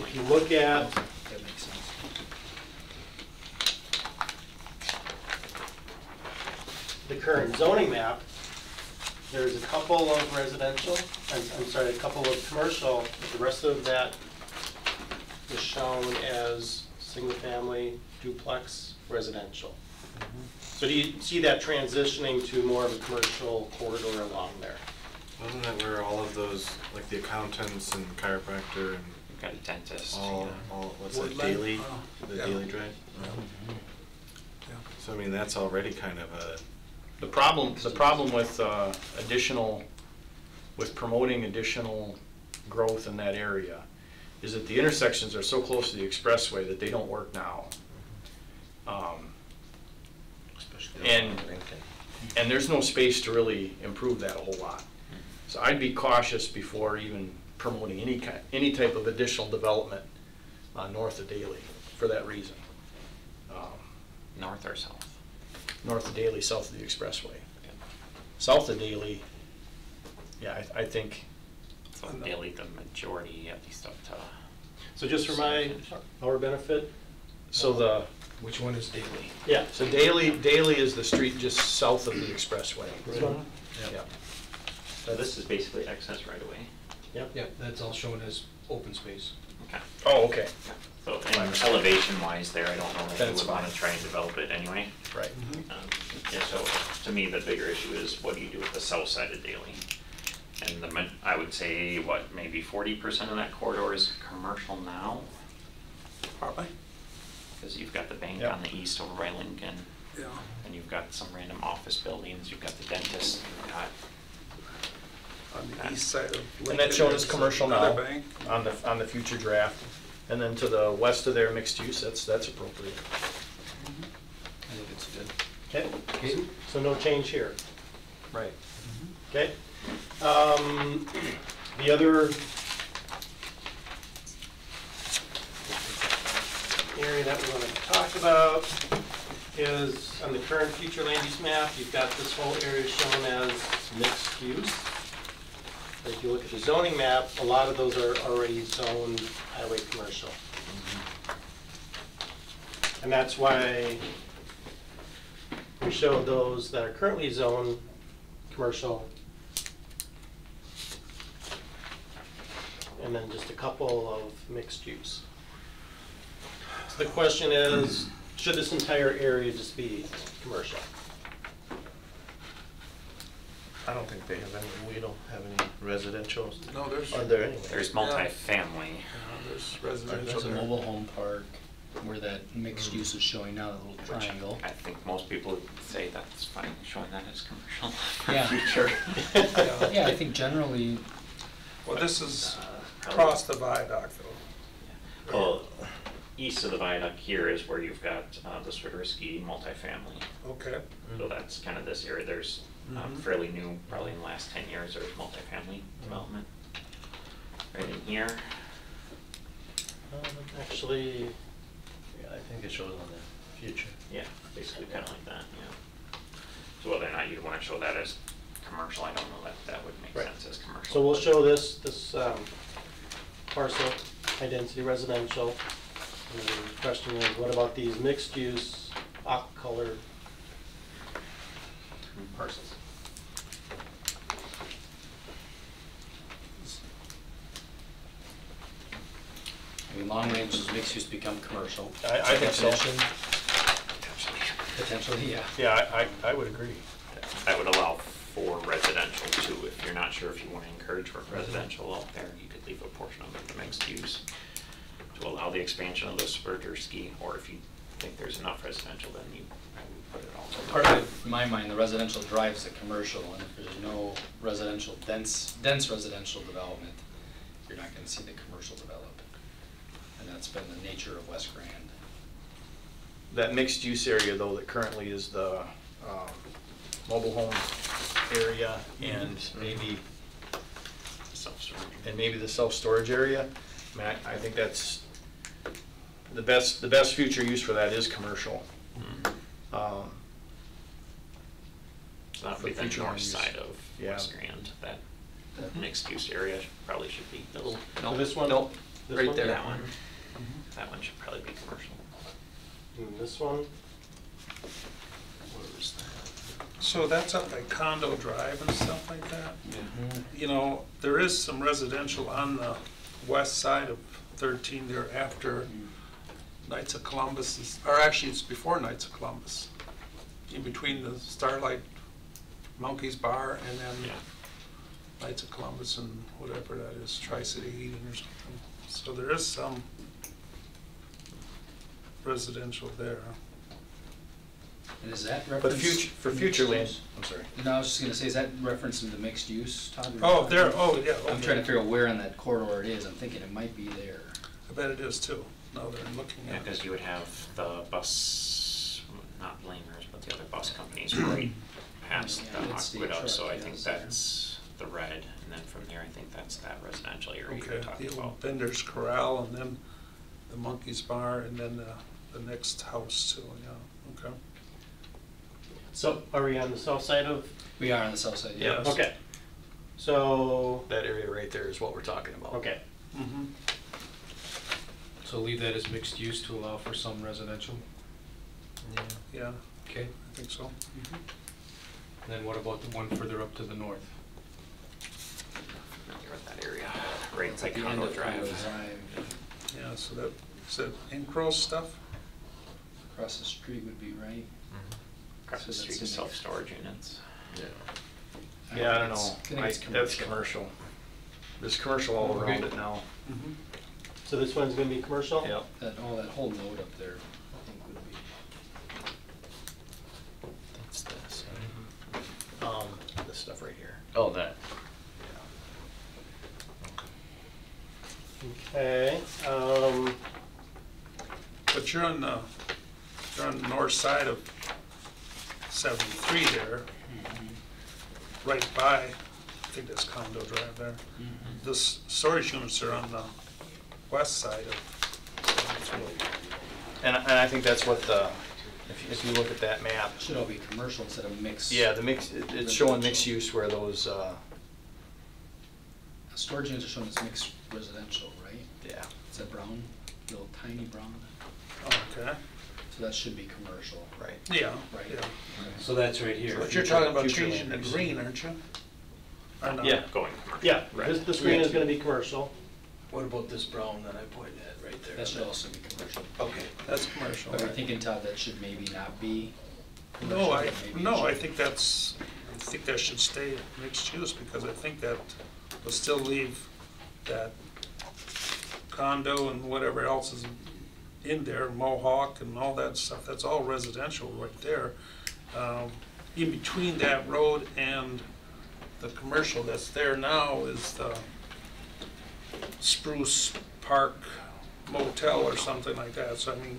If you look at That makes sense. the current zoning map, there's a couple of residential, I'm sorry, a couple of commercial, but the rest of that is shown as single-family duplex residential. So do you see that transitioning to more of a commercial corridor along there? Wasn't that where all of those, like the accountants and chiropractor and You've got a dentist. all, what's that, Woodland? Daily, Oh, the yeah. Daily Drive? Yeah. So I mean, that's already kind of a, The problem with with promoting additional growth in that area is that the intersections are so close to the expressway that they don't work now. And there's no space to really improve that a whole lot. So I'd be cautious before even promoting any type of additional development north of Daly for that reason. North or south? North of Daly, south of the expressway. South of Daly, yeah, I think, So daily, the majority, at least up to. So just for our benefit, so Which one is Daily? yeah. so Daly is the street just south of the expressway. This one? Yeah. So this is basically excess right away. Yep. Yeah, that's all shown as open space. Okay. Oh, okay, So elevation wise there, I don't know if you That's would want fine. to try and develop it anyway. right. Yeah, so to me, the bigger issue is what do you do with the south side of Daly? And I would say, what, maybe 40% of that corridor is commercial now? Probably, Because you've got the bank Yep. on the east over by Lincoln, yeah. and you've got some random office buildings, you've got the dentist, you've got, On the east side of Lincoln. And that's shown as there's commercial another now. bank. On the future draft. And then to the west of there, mixed use, that's appropriate. I think it's good. Okay, so no change here, Right. okay? The other area that we want to talk about is on the current future land use map, you've got this whole area shown as mixed use. But if you look at the zoning map, a lot of those are already zoned highway commercial. And that's why we show those that are currently zoned commercial. And then just a couple of mixed use. So the question is, should this entire area just be commercial? I don't think they have any, we don't have any residential. No, there's, Are there any? there's multifamily. there's residential There's a there. mobile home park where that mixed use is showing now, that little Which triangle. I think most people would say that's fine, showing that as commercial for Yeah. future. Yeah, I think generally, Well, this is Probably- across the viaduct though. Well, east of the viaduct here is where you've got the Swiderski multifamily. Okay. So that's kind of this area. There's fairly new, probably in the last 10 years, there's multifamily development. Right in here. Actually, yeah, I think it shows on the future. Yeah, basically kind of like that, yeah. So whether or not you'd want to show that as commercial, I don't know that that would make Right. sense as commercial. So we'll show this parcel, high density residential. And the question is, what about these mixed use, aqua colored parcels? I mean, long range does mixed use become commercial? I think so. Definition? Potentially, yeah. Yeah, I would agree. I would allow for residential too. If you're not sure if you want to encourage residential out there, you could leave a portion of it for mixed use to allow the expansion of the Swiderski, or if you think there's enough residential, then I would put it all. Part of it, in my mind, the residential drives the commercial, and if there's no residential, dense residential development, you're not gonna see the commercial develop. And that's been the nature of West Grand. That mixed use area though, that currently is the mobile home area and maybe Self-storage. the self-storage area. I mean, I think that's the best future use for that is commercial. So that For would be the future north use. side of Yeah. West Grand. That mixed use area probably should be. So this one? Nope, This right one? there. That one. That one should probably be commercial. And this one? So that's up by Condo Drive and stuff like that? You know, there is some residential on the west side of 13 there after Knights of Columbus, or actually it's before Knights of Columbus. In between the Starlight Monkey's Bar and then Yeah. Knights of Columbus and whatever that is, Tri-City Heating or something. So there is some residential there. And is that But reference? for future land, mixed use? I'm sorry. No, I was just gonna say, is that referencing the mixed use, Todd? Oh, there, oh, yeah. I'm okay. trying to figure out where in that corridor it is. I'm thinking it might be there. I bet it is too, now that I'm looking Yeah, at it. because you would have the bus, not Blamers, but the other bus companies right past Yeah, the it's the Widow, truck, so I yeah, think it's there. that's the red, and then from there, I think that's that residential area you're Okay, talking the about. old Bender's Corral and then the Monkey's Bar and then the next house too, yeah, okay. So are we on the south side of? We are on the south side, yeah. Yes. Okay. So, That area right there is what we're talking about. okay. Mm-hmm. So leave that as mixed use to allow for some residential, Yeah, okay? I think so. And then what about the one further up to the north? Familiar with that area, right, it's like At the end Condo of Condo Drive. Drive, Yeah, so that, is that Encro's stuff? across the street would be right. Across the So street that's is in there. self-storage units. Yeah, I don't It's- know. think it's That's commercial. There's commercial all around it now. Mm-hmm. So this one's gonna be commercial? Yep. That whole node up there, I think would be. That's this. This stuff right here. Oh, that. Okay, But you're on the north side of 73 there, right by, I think that's Condo Drive there. The storage units are on the west side of 73. And I think that's what the, if you look at that map, Should all be commercial instead of mixed. yeah, the mix, it's showing mixed use where those, Storage units are shown as mixed residential, right? yeah. Is that brown, little tiny brown? Okay, So that should be commercial. Right. yeah, Right. yeah. So that's right here. But you're talking about future changing the land use. green, aren't you? Or not? Yeah. Going commercial. yeah, Right. this green is gonna be commercial. What about this brown that I pointed at right there? That should also be commercial. Okay. That's commercial. But we're thinking, Todd, that should maybe not be No, commercial, but maybe it I should. think that should stay mixed use, because I think that will still leave that condo and whatever else is in there, Mohawk and all that stuff, that's all residential right there. In between that road and the commercial that's there now is the Spruce Park motel or something like that, so I mean,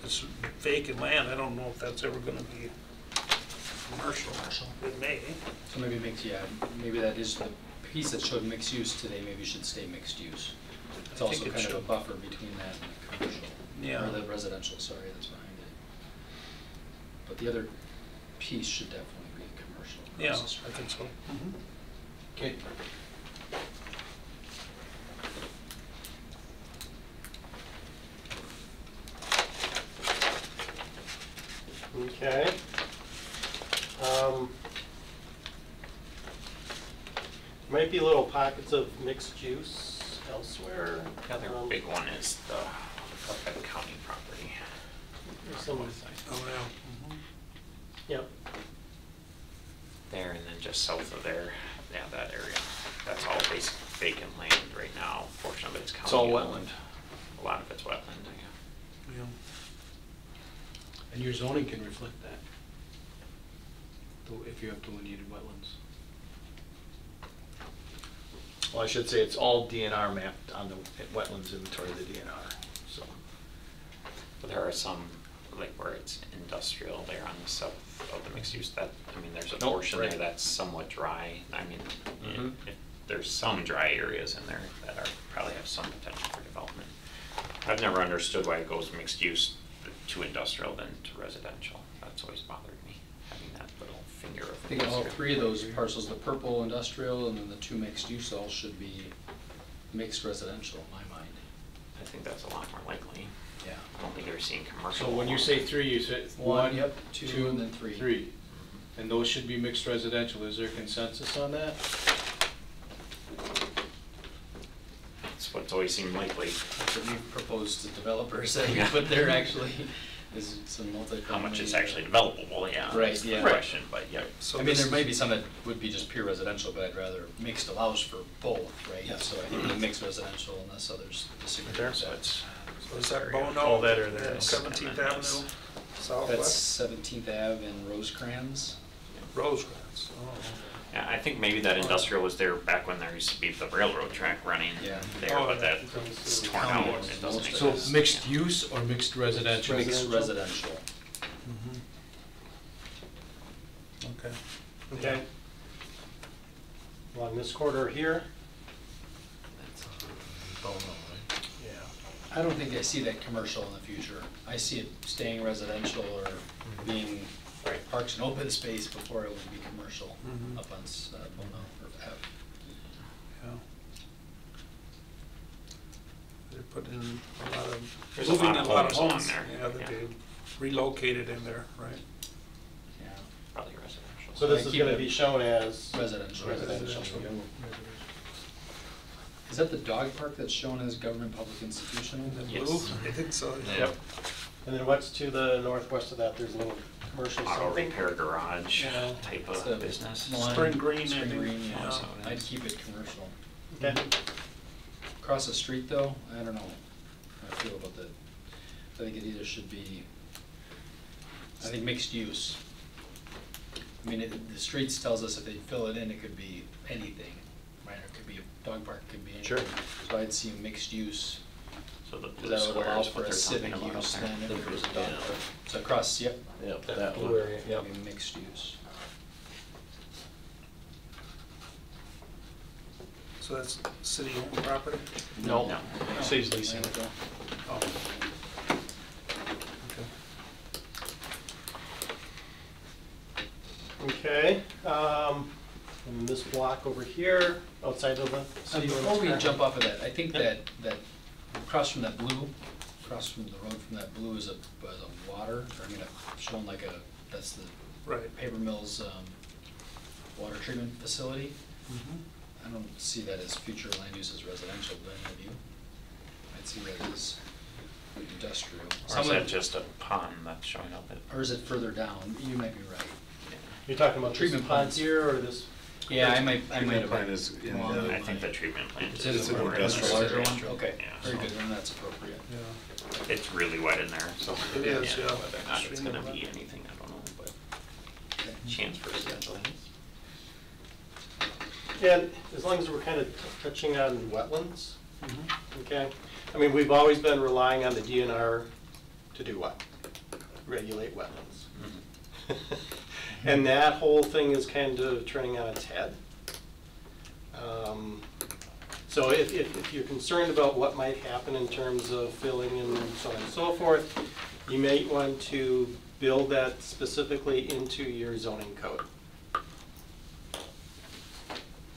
it's vacant land, I don't know if that's ever gonna be commercial. It may. So maybe maybe that is the piece that showed mixed use today, maybe should stay mixed use. It's I also think it kind of a should. buffer between that and the commercial. Yeah. Or the residential, sorry, that's behind it. But the other piece should definitely be commercial. Yeah, across the street. I think so. Okay. Okay. Might be little pockets of mixed use elsewhere. The other big one is the, up at the county property. There's some, Oh, yeah. yep. There, and then just south of there, yeah, that area. That's all basic vacant land right now. Portion of it's county. It's all owned. wetland. A lot of it's wetland, yeah. Yeah. And your zoning can reflect that, if you have delineated wetlands. Well, I should say it's all DNR mapped on the wetlands inventory of the DNR, so. But there are some, like where it's industrial there on the south of the mixed use, that, I mean, there's a Nope, portion right. there that's somewhat dry. I mean, Mhm. there's some dry areas in there that are, probably have some potential for development. I've never understood why it goes mixed use to industrial than to residential. That's always bothered me, having that little finger of. I think all three of those parcels, the purple industrial and then the two mixed use, all should be mixed residential in my mind. I think that's a lot more likely. Yeah. I don't think you're seeing commercial. So when you say three, you said One, one, yep, two, and then three. Three. And those should be mixed residential. Is there consensus on that? That's what's always seemed likely. That's what we've proposed to developers, that we put there actually, is some multi-family. How much is actually developable, yeah. Right, That's the yeah. question, but yeah. So I mean, this there might is- be some that would be just pure residential, but I'd rather mixed allows for both, right? So I think the mixed residential unless others disagree There, with so that. it's, So is that All Bono? that are there. 17th And then that's- Avenue, That's southwest? 17th Ave and Rosecrans. Rosecrans. Oh. Yeah, I think maybe that industrial was there back when there used to be the railroad track running Yeah. there, Oh, but yeah. that's torn out, it doesn't make So sense. mixed use or mixed residential? Mixed residential. Okay. Okay. Along this corridor here. Yeah. I don't think I see that commercial in the future. I see it staying residential or being parks and open space before it would be commercial Mhm. up on Bono or Ave. Yeah. They're putting in a lot of, There's a moving lot in of a lot of homes along homes. there, Yeah, that yeah. they relocated in there, right? Yeah. Probably residential. So this I is keep gonna it be shown as Residential. residential. Is that the dog park that's shown as government public institutional? And then Yes. blue, I think so. Yep. And then what's to the northwest of that, there's a little commercial Auto something? repair garage Yeah. type It's of the business. Milan- Spring Green, I Spring think. Green, yeah. Yeah. I'd keep it commercial. Okay. Across the street though, I don't know how I feel about that. I think it either should be, I think mixed use. I mean, the streets tells us if they fill it in, it could be anything, right? It could be a dog park, it could be anything. Sure. So I'd see mixed use, So the because blue that would square allow is for what a they're civic talking about use up there. then if there was a dog park. So across, yep, Yep, that that blue one. area, Yep. would be mixed use. So that's city-owned property? no, No. city's leasing it. Oh. Okay, and this block over here, outside of the city limits. Before we currently. jump off of that, I think that across from that blue, across from the road from that blue is a water, or I mean, shown like that's the Right. paper mill's water treatment facility. Mhm. I don't see that as future land use as residential, do any of you? I'd see that as industrial. Or is that just a pond that's showing up at? Or is it further down? You might be right. You're talking about Treatment treatment ponds plants. here, or this? Yeah, I might Treatment have. plant is in wrong the- with I think my- the treatment plant It's is. in the more industrial. larger one? industrial. Okay, Yeah, very so good, then that's appropriate. Yeah. It's really wet in there, so. It is, yeah. Whether or not it's Extremely gonna wet. be anything, I don't know, but Okay. chance for residential. And as long as we're kind of touching on wetlands, Okay? I mean, we've always been relying on the DNR to do what? Regulate wetlands. And that whole thing is kind of turning on its head. So if you're concerned about what might happen in terms of filling and so on and so forth, you may want to build that specifically into your zoning code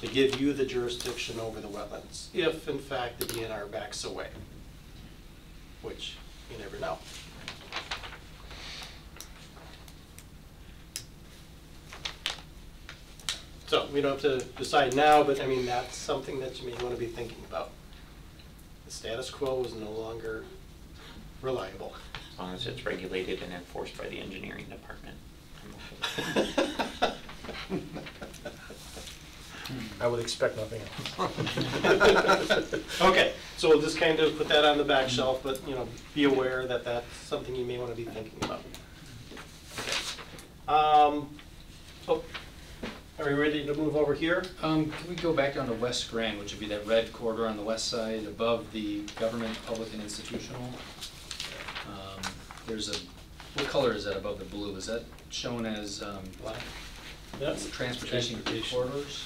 to give you the jurisdiction over the wetlands, if in fact the DNR backs away, which you never know. So we don't have to decide now, but I mean, that's something that you may want to be thinking about. The status quo is no longer reliable. As long as it's regulated and enforced by the engineering department. I'm okay. I would expect nothing else. Okay, so we'll just kind of put that on the back shelf, but, you know, be aware that that's something you may want to be thinking about. Okay. Are we ready to move over here? Can we go back down to West Grand, which would be that red corridor on the west side above the government, public, and institutional? There's a, what color is that above the blue? Is that shown as Black. Yes. transportation corridors?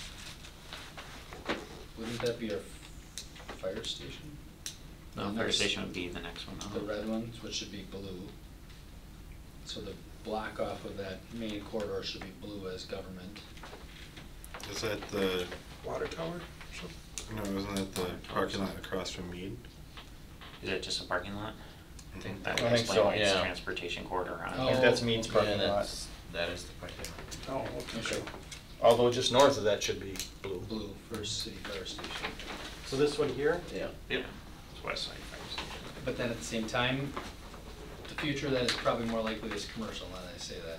Wouldn't that be a fire station? No, fire station would be the next one. The red ones, which should be blue. So the block off of that main corridor should be blue as government. Is that the, Water tower? no, isn't that the parking lot across from Mead? Is it just a parking lot? I think that I would think explain so, why it's yeah. transportation corridor on Oh. I think that's Mead's Yeah, parking lot. that is the parking lot. Oh, okay. Although just north of that should be blue. Blue for city fire station. So this one here? Yeah. Yep, it's west side fire station. But then at the same time, the future that is probably more likely is commercial, now that I say that.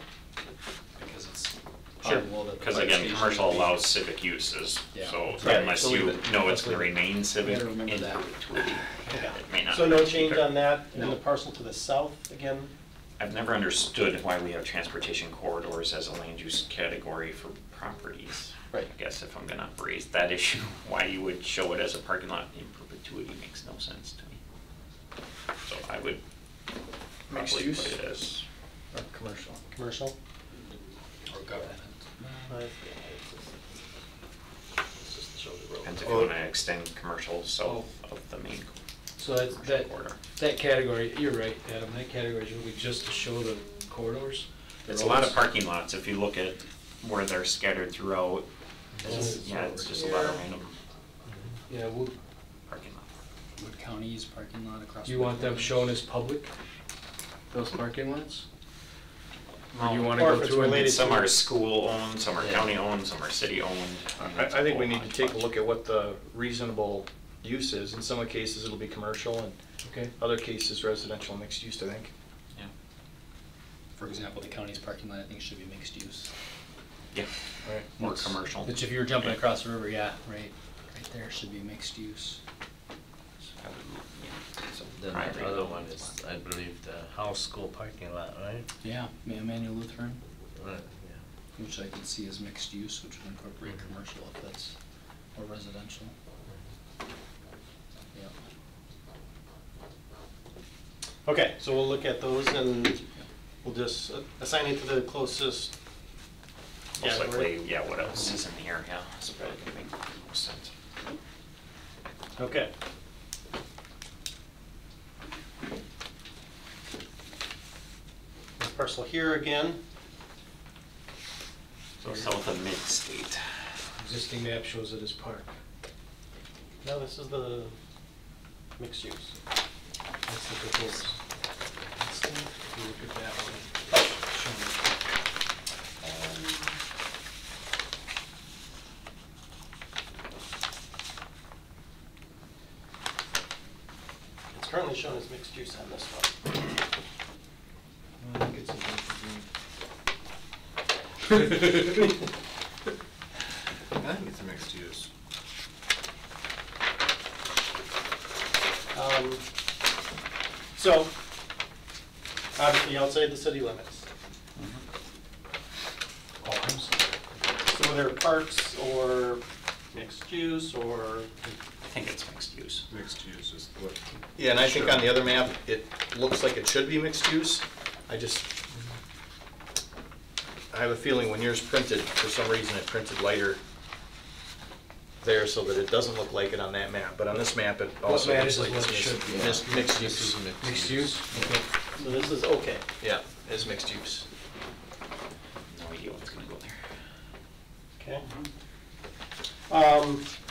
Because it's probable that the Because fire again, station commercial would be- allows civic uses, Yeah. so Right, unless so you leave it. know it's Let's gonna leave it. remain civic Gotta remember in that. perpetuity, Okay. it may not. So no be change either. on that, and No. the parcel to the south again? I've never understood why we have transportation corridors as a land use category for properties. Right. I guess if I'm gonna raise that issue, why you would show it as a parking lot in perpetuity makes no sense to me. So I would Mixed probably use? put it as, Or commercial. Commercial? Or government. Let's just show the road. depends if you wanna extend commercial south of the main So that's, commercial corridor. that category, you're right, Adam, that category is really just to show the corridors. the It's a lot of roads. parking lots, if you look at where they're scattered throughout, it's just a lot of random Yeah, parking lots. Wood County's parking lot across. you want them shown as public, those parking lots? Or you Well, wanna or go if it's through and related Some to- are school owned, some are Yeah. county owned, some are city owned. I think we need to take a look at what the reasonable use is. In some cases, it'll be commercial, and Okay, other cases, residential mixed use, I think. Yeah, For example, the county's parking lot, I think, should be mixed use. yeah, Right. more commercial. Which if you were jumping across the river, yeah, right there should be mixed use. I would, yeah, some Then private the other owned one is, lots. I believe, the house school parking lot, right? Yeah, Emmanuel Lutheran, Right, yeah. which I could see as mixed use, which would incorporate commercial if that's, or residential. Yeah. Okay, so we'll look at those and we'll just assign it to the closest. Most category. likely, yeah, what else is in here, yeah, it's probably gonna make most sense. Okay. This parcel here again. So south of Mid-State. existing map shows it as park. No, this is the mixed use. That's the proposed. If you look at that one. It's currently shown as mixed use on this one. I think it's a I think it's a mixed use. So, obviously outside the city limits. Oh, I'm sorry. So whether parks or mixed use or, I think it's mixed use. Mixed use is what. Yeah, and I think on the other map, it looks like it should be mixed use. I have a feeling when yours printed, for some reason it printed lighter there so that it doesn't look like it on that map. But on this map, it also matters looks like is what it it's should be. mixed This use. is mixed Mixed use. use? Okay. So this is okay. Yeah, it's mixed use. No idea what's gonna go there. Okay.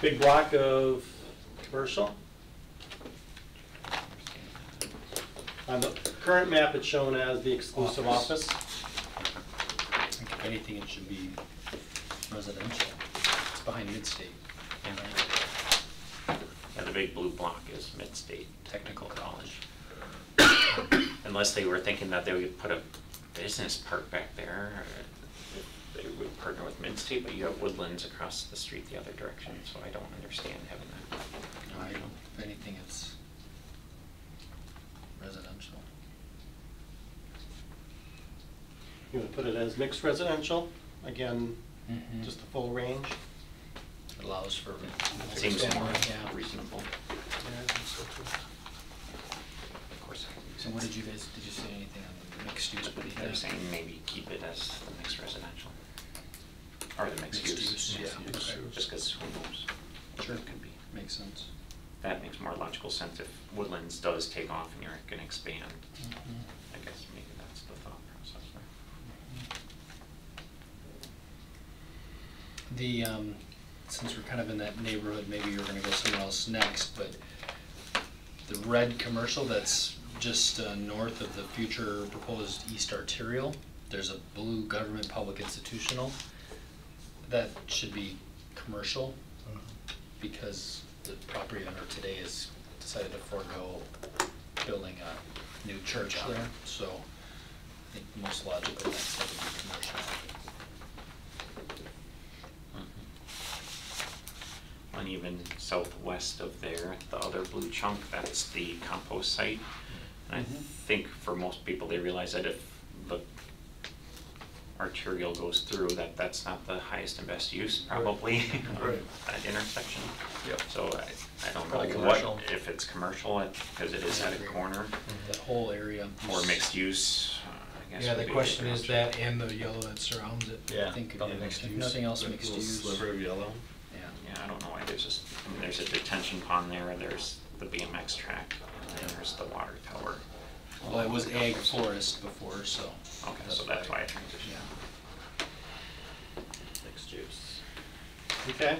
Big block of commercial. On the current map, it's shown as the exclusive office. I think if anything, it should be residential. It's behind Midstate. Yeah, the big blue block is Mid-State Technical College. Unless they were thinking that they would put a business park back there, or if they would partner with Mid-State, but you have Woodlands across the street the other direction, so I don't understand having that. I don't, if anything, it's residential. You would put it as mixed residential, again, Mhm. just the full range. It allows for. Seems more Yeah. reasonable. Yeah, I think so too. Of course, So what did you guys, did you say anything on the mixed use? What do you they're think? saying maybe keep it as the mixed residential. Or the mixed use. Mixed use, yeah. Just because who knows? Sure. It could be. Makes sense. That makes more logical sense if Woodlands does take off and you're gonna expand. Mhm. I guess maybe that's the thought process there. The, since we're kind of in that neighborhood, maybe you're gonna go somewhere else next, but the red commercial that's just north of the future proposed east arterial, there's a blue government public institutional. That should be commercial, because the property owner today has decided to forego building a new church there, so I think most logical next step would be commercial. And even southwest of there, the other blue chunk, that's the compost site. And I think for most people, they realize that if the arterial goes through, that's not the highest and best use probably, Right. that intersection. Yep. So I don't Probably know commercial. what, if it's commercial, because it is I at a agree. corner, That whole area. or mixed use, I guess. Yeah, would the be a question good is option. that and the yellow that surrounds it. Yeah. I think, probably if mixed use. nothing else, That mixed little use. sliver of yellow. Yeah. Yeah, I don't know why there's a detention pond there, there's the BMX track, and then there's the water tower. Well, it was ag forest before, so. Okay, so that's why I transitioned. Yeah. Mixed use. Okay.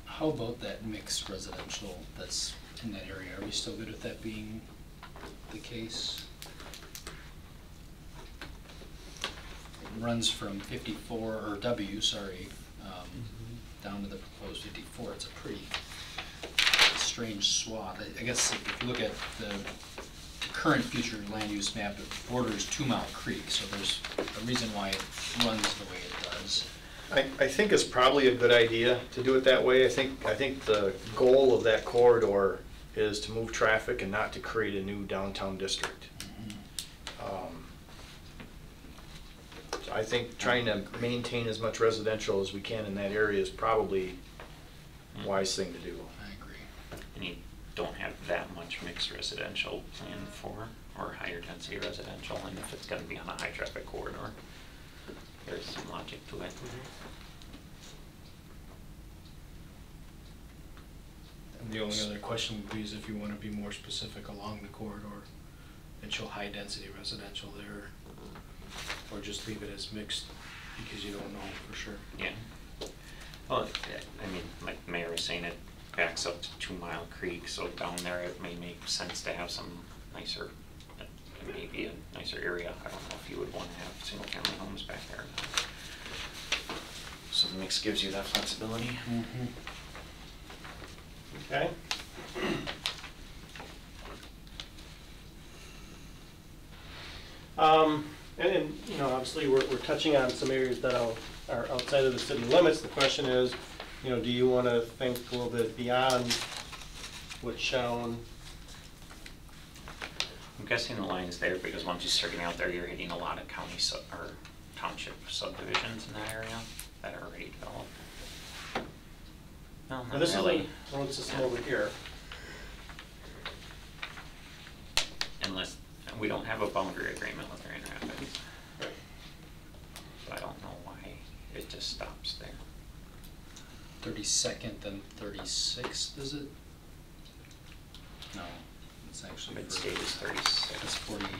How about that mixed residential that's in that area? Are we still good with that being the case? It runs from 54, or W, sorry, down to the proposed 54. It's a pretty strange swath. I guess if you look at the current future land use map, it borders 2 Mile Creek, so there's a reason why it runs the way it does. I think it's probably a good idea to do it that way. I think the goal of that corridor is to move traffic and not to create a new downtown district. So I think trying to maintain as much residential as we can in that area is probably a wise thing to do. I agree. And you don't have that much mixed residential planned for, or higher density residential, and if it's gonna be on a high traffic corridor, there's some logic to it. And the only other question would be is if you want to be more specific along the corridor and show high density residential there, or just leave it as mixed because you don't know for sure. Yeah. Well, I mean, like the mayor was saying, it backs up to 2 Mile Creek, so down there it may make sense to have some nicer, maybe a nicer area. I don't know if you would want to have single family homes back there or not. So the mix gives you that flexibility. Okay. And, you know, obviously, we're touching on some areas that are outside of the city limits. The question is, you know, do you want to think a little bit beyond what's shown? I'm guessing the line's there because once you start getting out there, you're hitting a lot of county or township subdivisions in that area that are already developed. No, Now, not this is really. the road system over here. Unless, we don't have a boundary agreement with Grand Rapids. Right. So I don't know why it just stops there. 32nd and 36th, is it? No, it's actually Mid-state is further. 36. That's 48.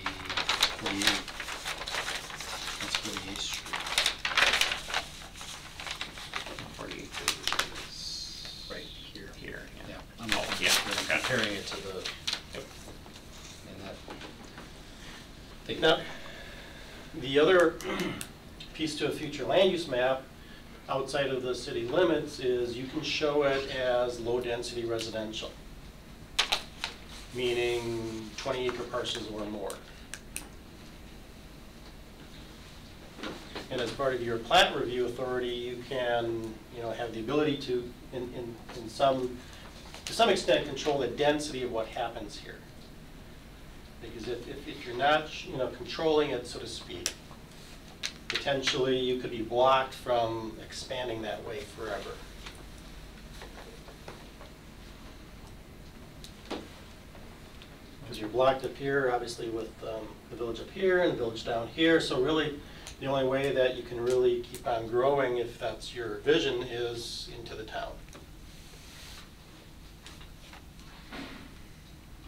That's 48th Street. 48 is Right here. here, Yeah, yeah. I'm Oh, yeah, okay. comparing it to the, Yep. and that. Now, the other piece to a future land use map outside of the city limits is you can show it as low-density residential, meaning 20-acre parcels or more. And as part of your plat review authority, you can, have the ability to, to some extent, control the density of what happens here. Because if you're not, controlling it, so to speak, potentially you could be blocked from expanding that way forever. Because you're blocked up here, obviously, with the village up here and the village down here. So really, the only way that you can really keep on growing, if that's your vision, is into the town.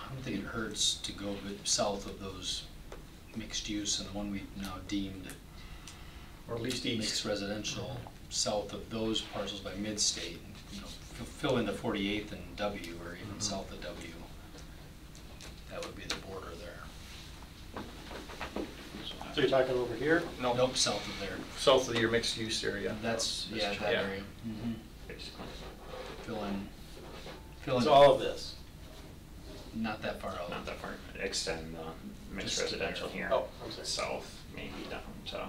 I don't think it hurts to go a bit south of those mixed use and the one we've now deemed Or at least east. mixed residential, south of those parcels by mid-state, fill in the 48th and W, or even south of W. That would be the border there. So you're talking over here? Nope, south of there. South of your mixed use area. That's, This yeah, chart. that Yeah. area. Basically. Fill in, It's all of this. not that far out. Not that far. Extend the mixed Just residential there. here. Oh, I'm sorry. South, maybe down to,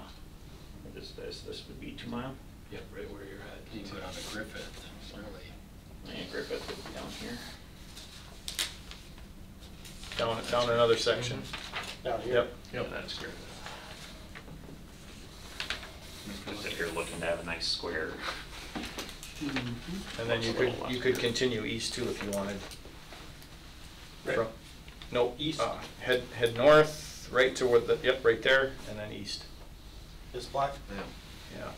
what is this? This would be 2 mile? Yep, right where you're at. You can go down to Griffith, really. And Griffith would be down here. Down another section. Down here? Yep. Yeah, that's Griffith. Because if you're looking to have a nice square. And then you could continue east too if you wanted. Right. From- No, East? head north, right to where the, yep, right there, and then east. This block? Yeah.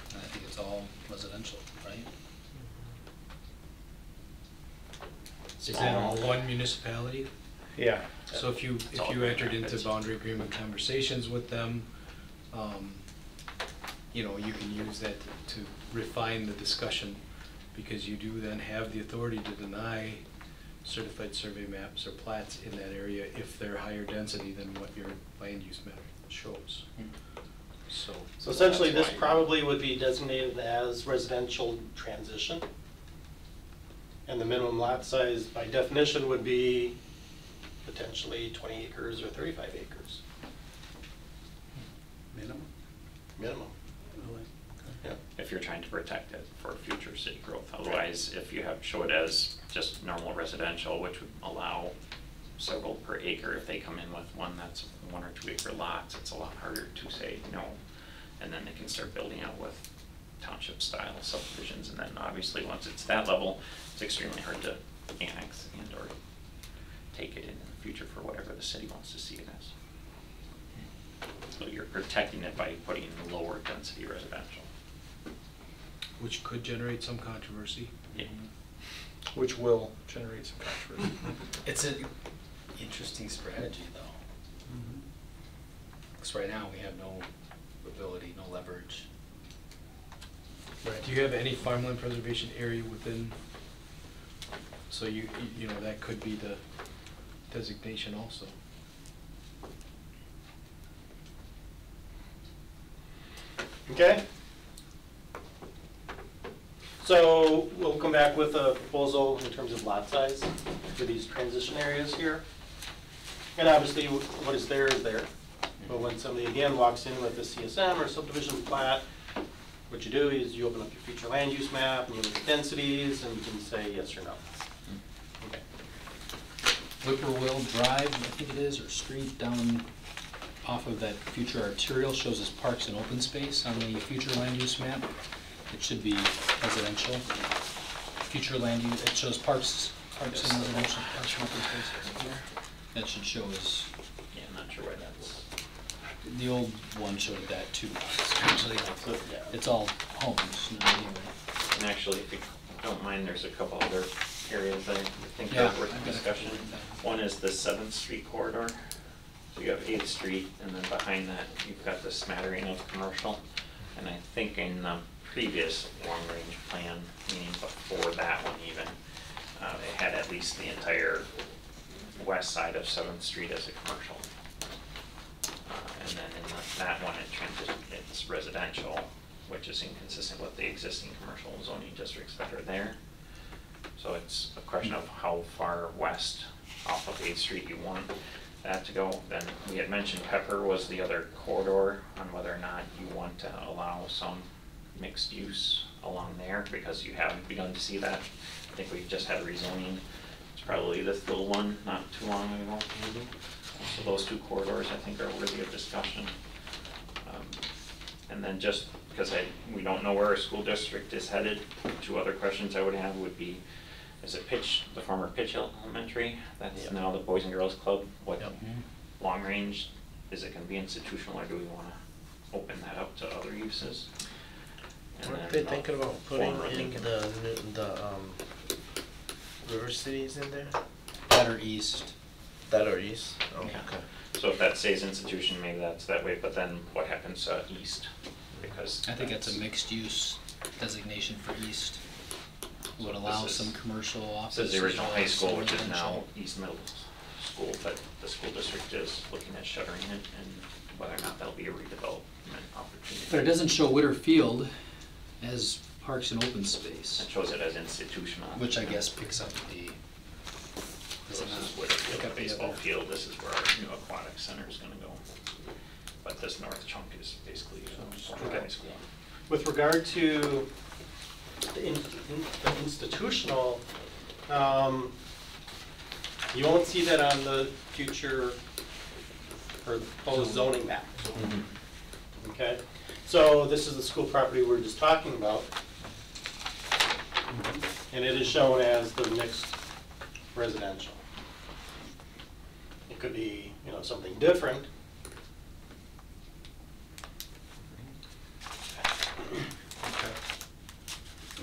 I think it's all residential, right? Is that all one municipality? Yeah. So if you It's all entered Grand into Rapids. boundary agreement conversations with them, you can use that to refine the discussion, because you do then have the authority to deny certified survey maps or plats in that area if they're higher density than what your land use map shows. So. So essentially, That's this why- probably would be designated as residential transition. And the minimum lot size, by definition, would be potentially 20 acres or 35 acres, Minimum? minimum. Really? Yeah. If you're trying to protect it for future city growth. Otherwise, if you show it as just normal residential, which would allow several per acre, if they come in with one that's 1 or 2 acre lots, it's a lot harder to say no. And then they can start building out with township style subdivisions, and then obviously, once it's that level, it's extremely hard to annex and or take it in the future for whatever the city wants to see it as. So you're protecting it by putting in lower density residential. Which could generate some controversy. Yeah. Which will generate some controversy. It's an interesting strategy, though. Because right now, we have no ability, no leverage. Right. Do you have any farmland preservation area within, so that could be the designation also? Okay? So we'll come back with a proposal in terms of lot size for these transition areas here. And obviously, what is there is there. But when somebody again walks in with a CSM or subdivision plat, what you do is you open up your future land use map, and you look at densities, and you can say yes or no. Okay. Whippoorwill Drive, I think it is, or street down off of that future arterial shows us parks and open space on the future land use map. It should be residential. Future land use, it shows parks and residential, parks and open space. That should show us, Yeah, I'm not sure why that's. the old one showed that too. So, yeah. It's all homes now anyway. And actually, if you don't mind, there's a couple other areas I think Yeah, are worth I've got a discussion. couple of them. One is the 7th Street corridor. So you have 8th Street, and then behind that, you've got the smattering of commercial. And I think in the previous long-range plan, meaning before that one even, it had at least the entire west side of 7th Street as a commercial. And then in that one, it's residential, which is inconsistent with the existing commercial zoning districts that are there. So it's a question of how far west off of 8th Street you want that to go. Then we had mentioned Pepper was the other corridor on whether or not you want to allow some mixed use along there, because you have begun to see that. I think we just had rezoning. It's probably this little one not too long ago. So those two corridors I think are worthy of discussion. And then just because we don't know where our school district is headed, two other questions I would have would be, is it the former Pitch Elementary, that's now the Boys and Girls Club, what long range, is it gonna be institutional, or do we wanna open that up to other uses? And Weren't then, they thinking about putting former in Lincoln. the river cities in there? That or east. That or east? Oh, Yeah. okay. So if that stays institution, maybe that's that way, but then what happens east? Because I think that's a mixed use designation for east. Would allow This is- some commercial It office. says the original high school, which is now residential. East Middle School, but the school district is looking at shuttering it, and whether or not that'll be a redevelopment opportunity. But it doesn't show Witter Field as parks and open space, It shows it as institutional. which I guess picks up the. This does it is not where pick the up the baseball other- field, this is where our new aquatic center is gonna go. But this north chunk is basically former high school. With regard to the institutional, you won't see that on the future or the proposed zoning map. Okay, so this is the school property we were just talking about. And it is shown as the mixed residential. It could be, something different.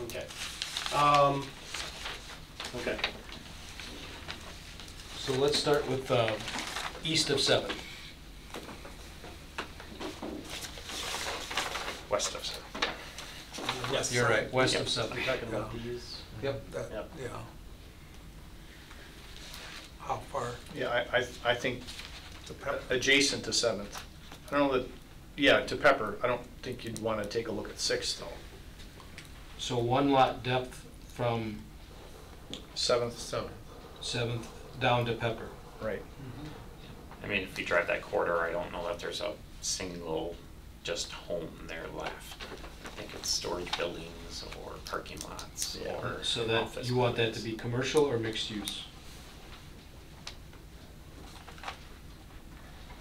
Okay. Okay. So let's start with east of 7. West of South. Yes. You're right, west Yep. of 7. You're talking about these? Yep. Yep. Yeah. How far Yeah, I think to Pepper? adjacent to 7th. I don't know that, yeah, to Pepper, I don't think you'd want to take a look at 6th though. So one lot depth from 7th, 7th down to Pepper. right. I mean, if you drive that corridor, I don't know that there's a single just home there left. I think it's storage buildings or parking lots Yeah. or So that, office you want that to buildings. be commercial or mixed use?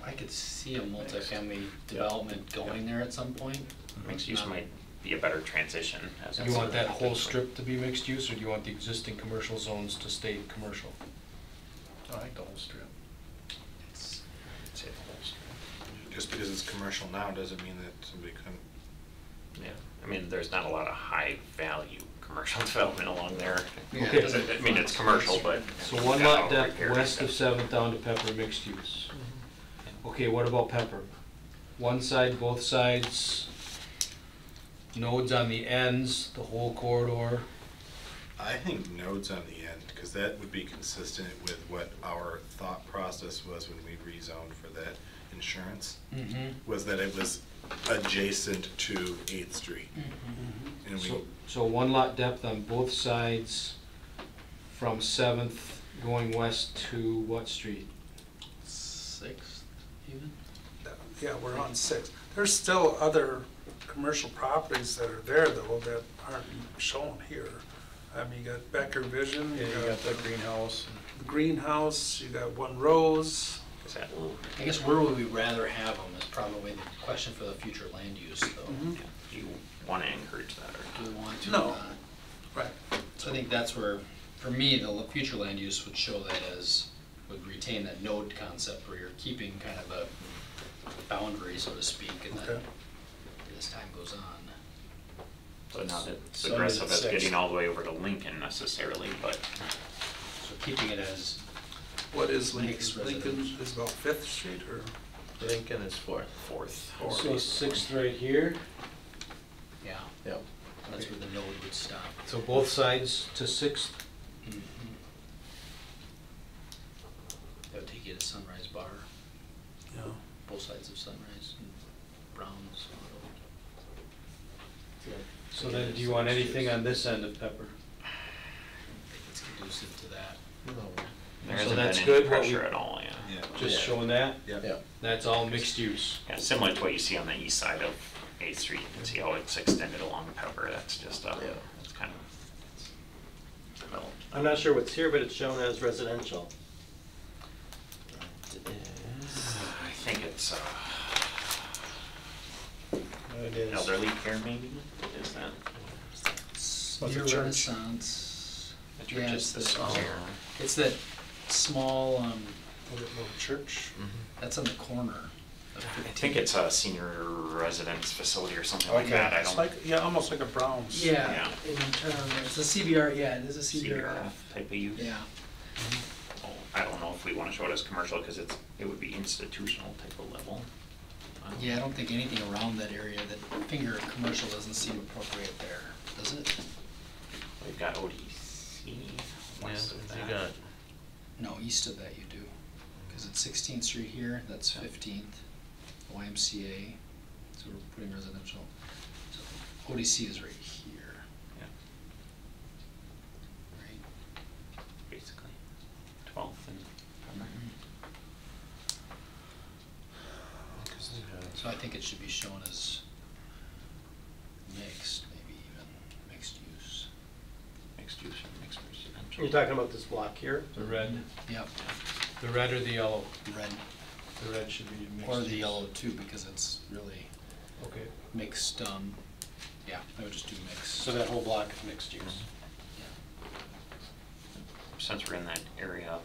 I could see a multifamily development going there at some point. Mixed use might be a better transition. As You want that whole strip to be mixed use, or do you want the existing commercial zones to stay commercial? I like the whole strip. It's- I'd say the whole strip. Just because it's commercial now doesn't mean that somebody couldn't. Yeah, I mean, there's not a lot of high value commercial development along there. Okay. I mean, it's commercial, but. So one Yeah, lot depth repair west of stuff. 7th down to Pepper, mixed use. Okay, what about Pepper? One side, both sides, nodes on the ends, the whole corridor. I think nodes on the end, because that would be consistent with what our thought process was when we rezoned for that insurance, was that it was adjacent to 8th Street. And we, So one lot depth on both sides from 7th going west to what street? 6th even? Yeah, we're on 6. There's still other commercial properties that are there though that aren't shown here. I mean, you got Becker Vision, Yeah, you you got got the greenhouse. the greenhouse, you got One Rose. Is that, I guess where would we rather have them is probably the question for the future land use, though. Mhm. do you want to encourage that, or? Do we want to? No. Right. So I think that's where, for me, the future land use would show that as, would retain that node concept where you're keeping kind of a boundary, so to speak, and then Okay. as time goes on. So not as So aggressive it's as six. getting all the way over to Lincoln necessarily, but So keeping it as, What is Mixed Lincoln? Lincoln residential. is about Fifth Street or? Lincoln is 4th. fourth. So Sixth right here, yeah, Yep. that's where the node would stop. so both sides to Sixth. That would take you to Sunrise Bar, Yeah. both sides of Sunrise, and Browns. So then, do you want anything on this end of Pepper? I think it's conducive to that. No. There So hasn't that's been any good, what we- pressure at all, yeah. Just Yeah. showing that? Yep. That's all mixed use. Yeah, similar to what you see on the east side of 8th Street, you can see how it's extended along Pepper, that's just, Yeah. it's kind of developed. I'm not sure what's here, but it's shown as residential. I think it's, It is. elderly care maybe, is that? What's Near the church? Renaissance. The church Yeah, is it's this the- one here. It's that small, Little church. that's on the corner. of I 15. think it's a senior residence facility or something like Okay. that, I It's don't. like, yeah, almost like a Browns. Yeah, it's a CBR, yeah, it is a CBR type of use. Yeah. Oh, I don't know if we want to show it as commercial, because it would be institutional type of level. Yeah, I don't think anything around that area, that finger commercial doesn't seem appropriate there, does it? We've got ODC west of You that. got, No, east of that you do, because it's 16th Street here, that's 15th, YMCA, so we're putting residential. So ODC is right here, Yeah, right? basically. 12th and Pepper. So I think it should be shown as mixed, maybe even mixed use. Mixed use and mixed residential. You're talking about this block here? The red, Yep, the red or the yellow? red, The red should be mixed or the use. yellow too, because it's really Okay. mixed, yeah, I would just do mixed. So that whole block is mixed use. Since we're in that area,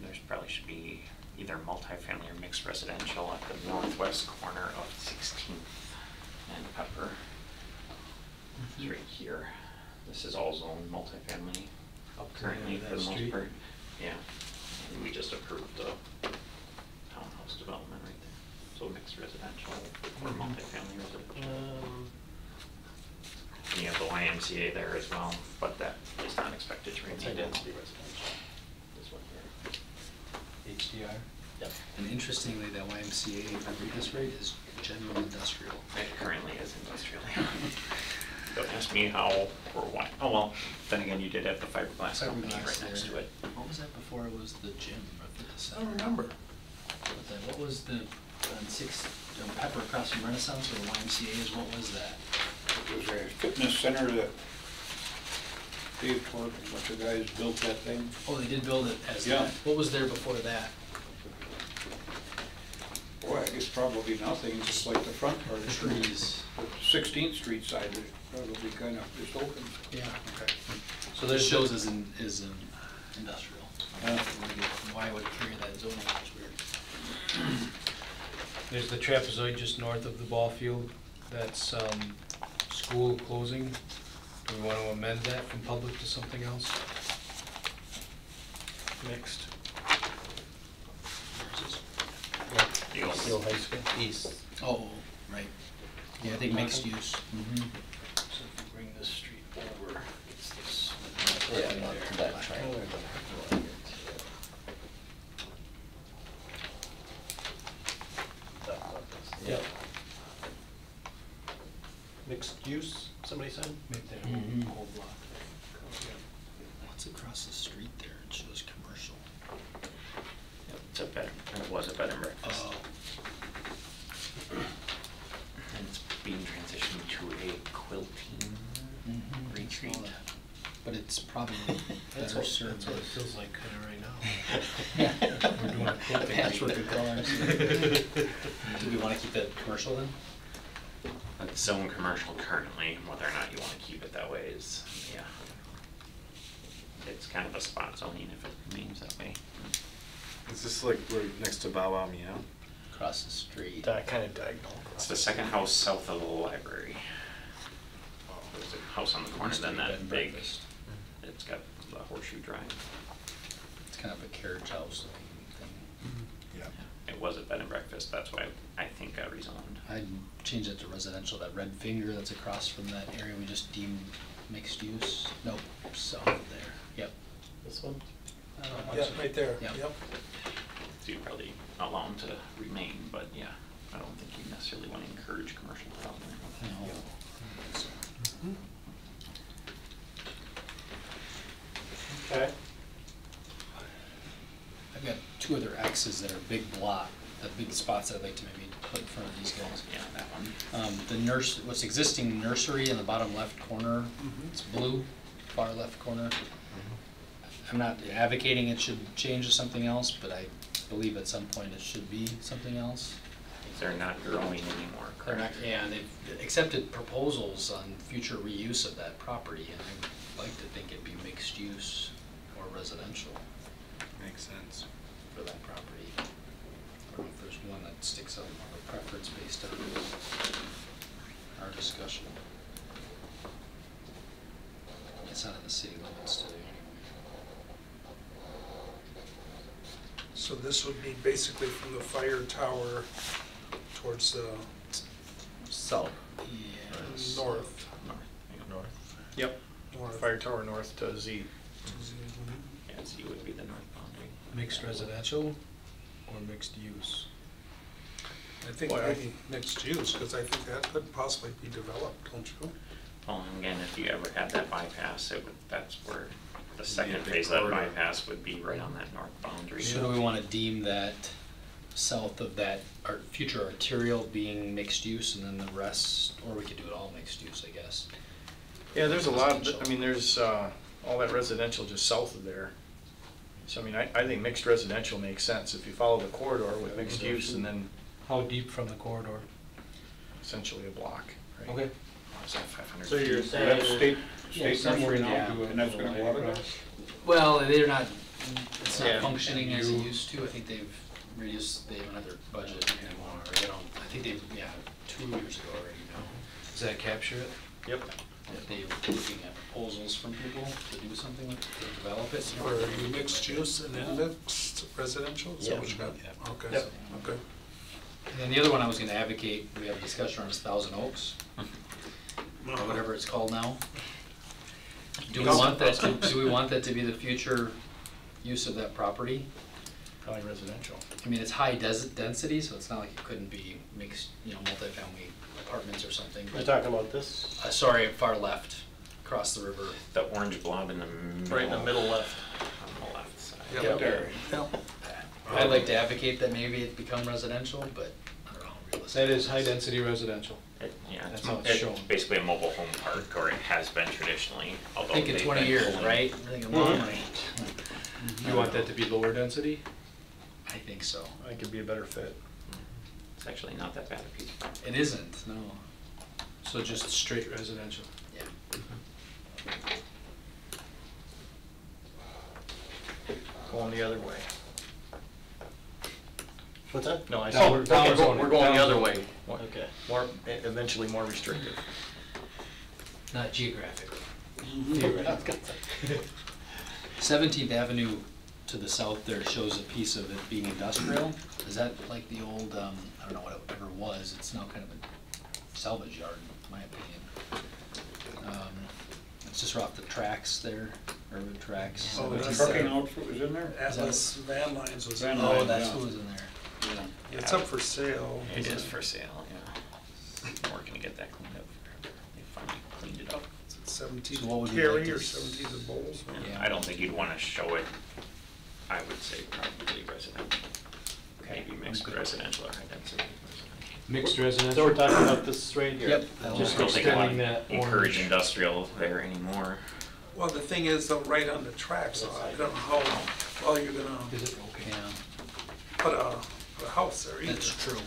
there's probably should be either multifamily or mixed residential at the northwest corner of 16th and Pepper. It's right here. This is all zone multifamily Up to currently that for the most street. part. Yeah, and we just approved the townhouse development right there. So mixed residential or multifamily residential. And you have the YMCA there as well, but that is not expected to It's remain. identity residential. This one here. HDR? Yep. And interestingly, that YMCA, if I read this right, is general industrial. It currently is industrial. Don't ask me how or why. Oh, well, then again, you did have the fiberglass company Fiberglass right next there. to it. What was that before it was the gym or fitness I center? don't remember. What was the, Pepper across from Renaissance or the YMCA is, what was that? It was a fitness center that Dave Tork and a bunch of guys built that thing. Oh, they did build it as Yeah. that. What was there before that? Boy, I guess probably nothing, just like the front part of the Trees. 16th Street side is probably kind of just open. Yeah, okay. So So there's this shows as industrial. Yeah. Why would it carry that zoning, it's weird. There's the trapezoid just north of the ball field. That's school closing. Do we want to amend that from public to something else? Mixed. The old- Hill High School, east. Oh, right. Yeah, I think mixed use. So if you bring this street over, it's this. Yeah, not that triangle. Yep. Mixed use, somebody said? Make that Mhm. whole block. What's across the street there? It shows commercial. It's a bed, and it was a bed and breakfast. Oh. And it's but it's probably That's better what, served. that's what it feels like kinda right now. Yeah. We're doing a quick Patchwork of colors. Do we wanna keep that commercial then? It's zone commercial currently, whether or not you wanna keep it that way is, yeah. It's kind of a spot zoning if it remains that way. Is this like we're next to Bow Wow Meow? Across the street. Kind of diagonal. It's the second house south of the library. There's a house on the corner, then Bed that and big, breakfast. it's got the horseshoe drive. It's kind of a carriage house looking thing. Yeah. It was a bed and breakfast, that's why I think got rezoned. I'd change it to residential, that red finger that's across from that area we just deemed mixed use. Nope, south of there, yep. This one? Yeah, right there, Yep. yep. So you probably allow them to remain, but yeah, I don't think you necessarily want to encourage commercial development. No. Okay. I've got two other X's that are big block, the big spots that I'd like to maybe put in front of these guys. Yeah, that one. The what's existing nursery in the bottom left corner, it's blue, far left corner. I'm not advocating it should change to something else, but I believe at some point it should be something else. They're not growing anymore, They're not, correct? yeah, and they've accepted proposals on future reuse of that property, and I would like to think it'd be mixed use or residential Makes sense. for that property. I don't know if there's one that sticks out more of a preference based on our discussion. It's not in the city limits today anyway. So this would be basically from the fire tower towards the South. Yes. north. North. Yep. North. Fire tower north to Z. Yeah, Z would be the north boundary. Mixed residential or mixed use? I think Boy, maybe mixed use, because I think that could possibly be developed, don't you? Well, and again, if you ever had that bypass, it would, that's where the Be a second big phase of that corridor. bypass would be right on that north boundary. So do we want to deem that south of that future arterial being mixed use and then the rest, or we could do it all mixed use, I guess? Yeah, there's a lot, I mean, there's all that residential just south of there. So I mean, I think mixed residential makes sense if you follow the corridor with mixed use and then How deep from the corridor? essentially a block, right? Okay. What was that, 500 So you're feet? saying that's state somewhere nursery now, yeah. and that's gonna go out of there? Well, they're not, it's Yeah. not functioning as it used to. I think they've reduced, they don't have their budget anymore, or they don't, I think they've, 2 years ago already now. Does that capture it? Yep. That they were looking at proposals from people to do something with, to develop it. Or are you mixed use and then mixed residential? Is that what you got? Yeah. Okay, Yep. okay. And then the other one I was gonna advocate, we have discussion on is Thousand Oaks, or whatever it's called now. Do we want that to be the future use of that property? Probably residential. I mean, it's high density, so it's not like it couldn't be mixed, multifamily apartments or something. You're But, talking about this? sorry, far left, across the river. The orange blob in the middle. Right in the middle left. On the left side. Yeah, Yep. there. I'd like to advocate that maybe it become residential, but I don't know how realistic. That is high-density residential. Yeah, That's it's how it's shown. basically a mobile home park, or it has been traditionally, although Think in they've 20 been years, pulling- right? I think a lot of money. You want that to be lower density? I think so. I think it'd be a better fit. It's actually not that bad a piece of property. It isn't, no. So just straight residential? Yeah. Going the other way. What's that? No, I Down- said we're down zoning, we're going down the other zoning. way. Okay. More, eventually more restrictive. Not geographically. Theoretically. 17th Avenue to the south there shows a piece of it being industrial. Is that like the old, I don't know, whatever it was, it's now kind of a salvage yard, in my opinion. It's just off the tracks there, urban tracks. Oh, that's Trucking outfit was in there? Atlas Van Lines was in Van there. Oh, Lines, that's yeah. what was in there. It's up for sale. It is for sale, yeah. We're gonna get that cleaned up forever. They finally cleaned it up. So what 17th would you Cary like to or s- 17th of Bowles. Yeah, Yeah. I don't think you'd wanna show it, I would say probably residential. Okay, Maybe I'm mixed good. residential or high density residential. Mixed So we're residential? talking about this right here? Yep. I Just don't think I extending wanna that encourage orange. industrial there anymore. Well, the thing is, though, right on the tracks, I don't know how well you're gonna Is it okay? Yeah, put a house there either. that's true.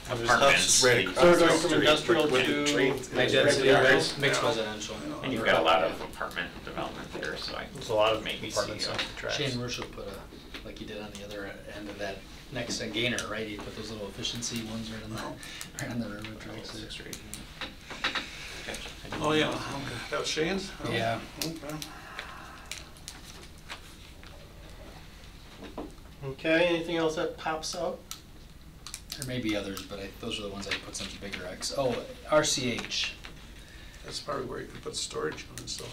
Apartments. Right So across we're the going from street industrial with to trains. High density, residential. mixed Yeah. residential. And you've got a lot of apartment development there, so I There's a lot of maybe apartments see on the tracks. Shane Rush will put a, like he did on the other end of that next gainer, right? He put those little efficiency ones right on the railroad tracks there. Street. Oh, yeah, okay. That was Shane's? Oh, Yeah. Okay. Okay, anything else that pops up? There may be others, but those are the ones I put some bigger X. Oh, RCH. That's probably where you can put storage units, so.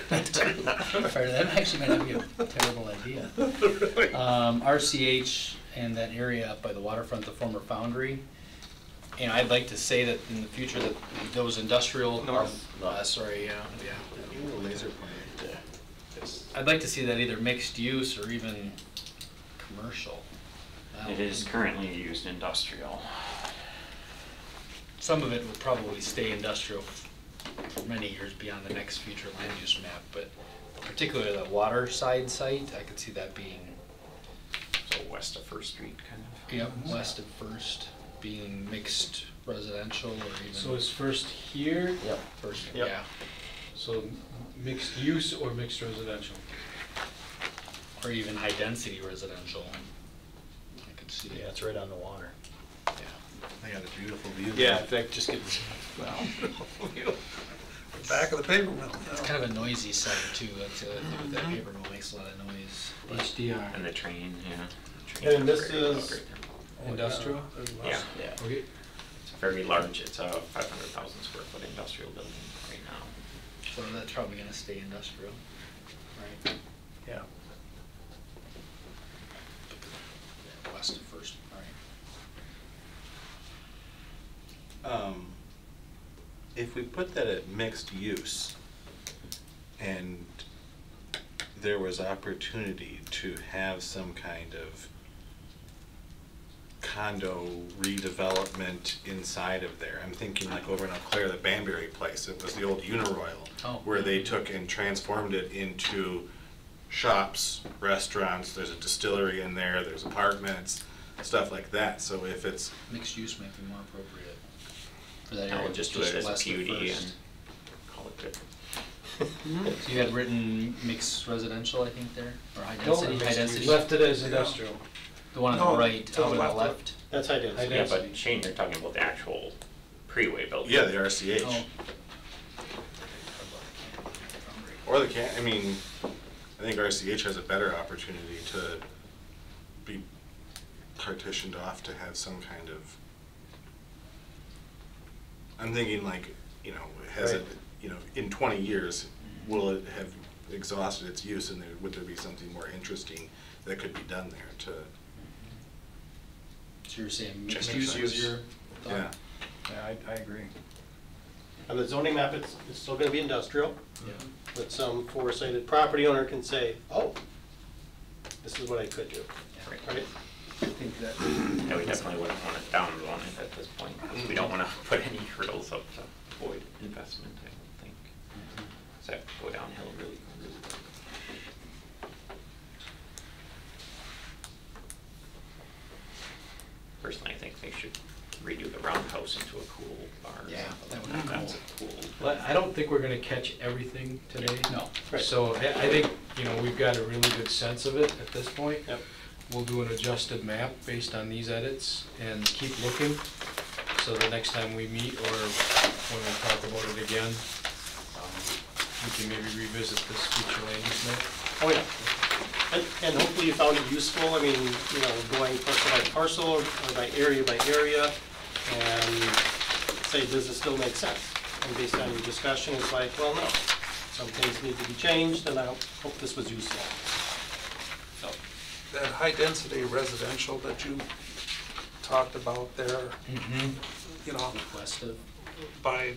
That actually might not be a terrible idea. RCH and that area up by the waterfront, the former foundry. And I'd like to say that in the future that those industrial, Laser pointer. I'd like to see that either mixed use or even commercial. It is currently used industrial. Some of it will probably stay industrial for many years beyond the next future land use map, but particularly the water side site, I could see that being, So west of First Street, kind of. west of First, being mixed residential or even. So it's first here, Yep. First, Yep. yeah, so mixed use or mixed residential? or even high density residential. I could see Yeah, it, it's right on the water. yeah. They got a beautiful view. Yeah, in fact, just get, Well, Back of the paper mill. it's kind of a noisy site too, that's the other thing with that paper mill, makes a lot of noise. But HDR. And the train, yeah. Train And this very is- great there. Industrial? Yeah, Yeah. Okay. it's very large, it's a 500,000 square foot industrial building right now. So that's probably gonna stay industrial, right? Yeah. Yeah, west of First, right. If we put that at mixed use, and there was opportunity to have some kind of condo redevelopment inside of there. I'm thinking like over in Eau Claire, the Banbury place, it was the old Uniroyal, Oh. where they took and transformed it into shops, restaurants, there's a distillery in there, there's apartments, stuff like that. So if it's, Mixed use might be more appropriate for that I area. would just do it as a west of PUD First. and call it good. So you had written mixed residential, I think, there, or high No, density, high density? left it as industrial. The one on No, the right, to the out on the left. left? That's high density. High Yeah, density. but Shane, you're talking about the actual pre-way building. yeah, the RCH. Oh. Or the I mean, I think RCH has a better opportunity to be partitioned off to have some kind of, I'm thinking like, you know, has it, you know, in 20 years, will it have exhausted its use, and would there be something more interesting that could be done there to, So you're saying Just mixed use makes is your sense. thought? yeah. Yeah, I agree. On the zoning map, it's still gonna be industrial, Yeah. but some foresighted property owner can say, oh, this is what I could do, Right. right? I think that, Yeah, we definitely wouldn't want to downzone it at this point, because we don't want to put any hurdles up to avoid investment, I don't think. So that could go downhill really, really quick. Personally, I think they should redo the roundhouse into a cool bar. or Yeah, something. that would be That's cool. a cool. But I don't think we're gonna catch everything today. no. Right. So I think, you know, we've got a really good sense of it at this point. Yep. We'll do an adjusted map based on these edits and keep looking. So the next time we meet or when we talk about it again, we can maybe revisit this future land use map. Oh, yeah. And hopefully you found it useful, I mean, you know, going parcel by parcel or by area, and say, does this still make sense? And based on your discussion, it's like, well, no, some things need to be changed, and I hope this was useful. So, That high-density residential that you talked about there, Mm-hmm. you know, West of, by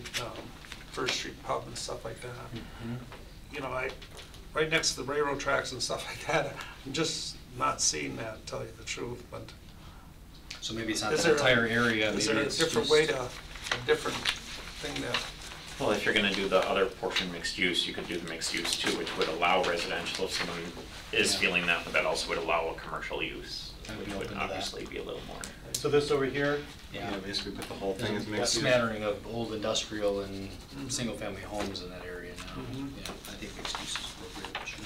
First Street Pub and stuff like that. mm-hmm. You know, right next to the railroad tracks and stuff like that, I'm just not seeing that, to tell you the truth, but So maybe it's not Is that there a- entire area, is maybe there a it's different just- way to, a different thing that, Well, if you're gonna do the other portion mixed use, you could do the mixed use too, which would allow residential if someone is feeling that, but that also would allow a commercial use, I would which be would open to that. obviously be a little more. So this over here, Yeah. Basically put the whole thing as There's a mixed use. smattering of old industrial and single-family homes in that area now. Mhm. Yeah, I think mixed use is appropriate, sure.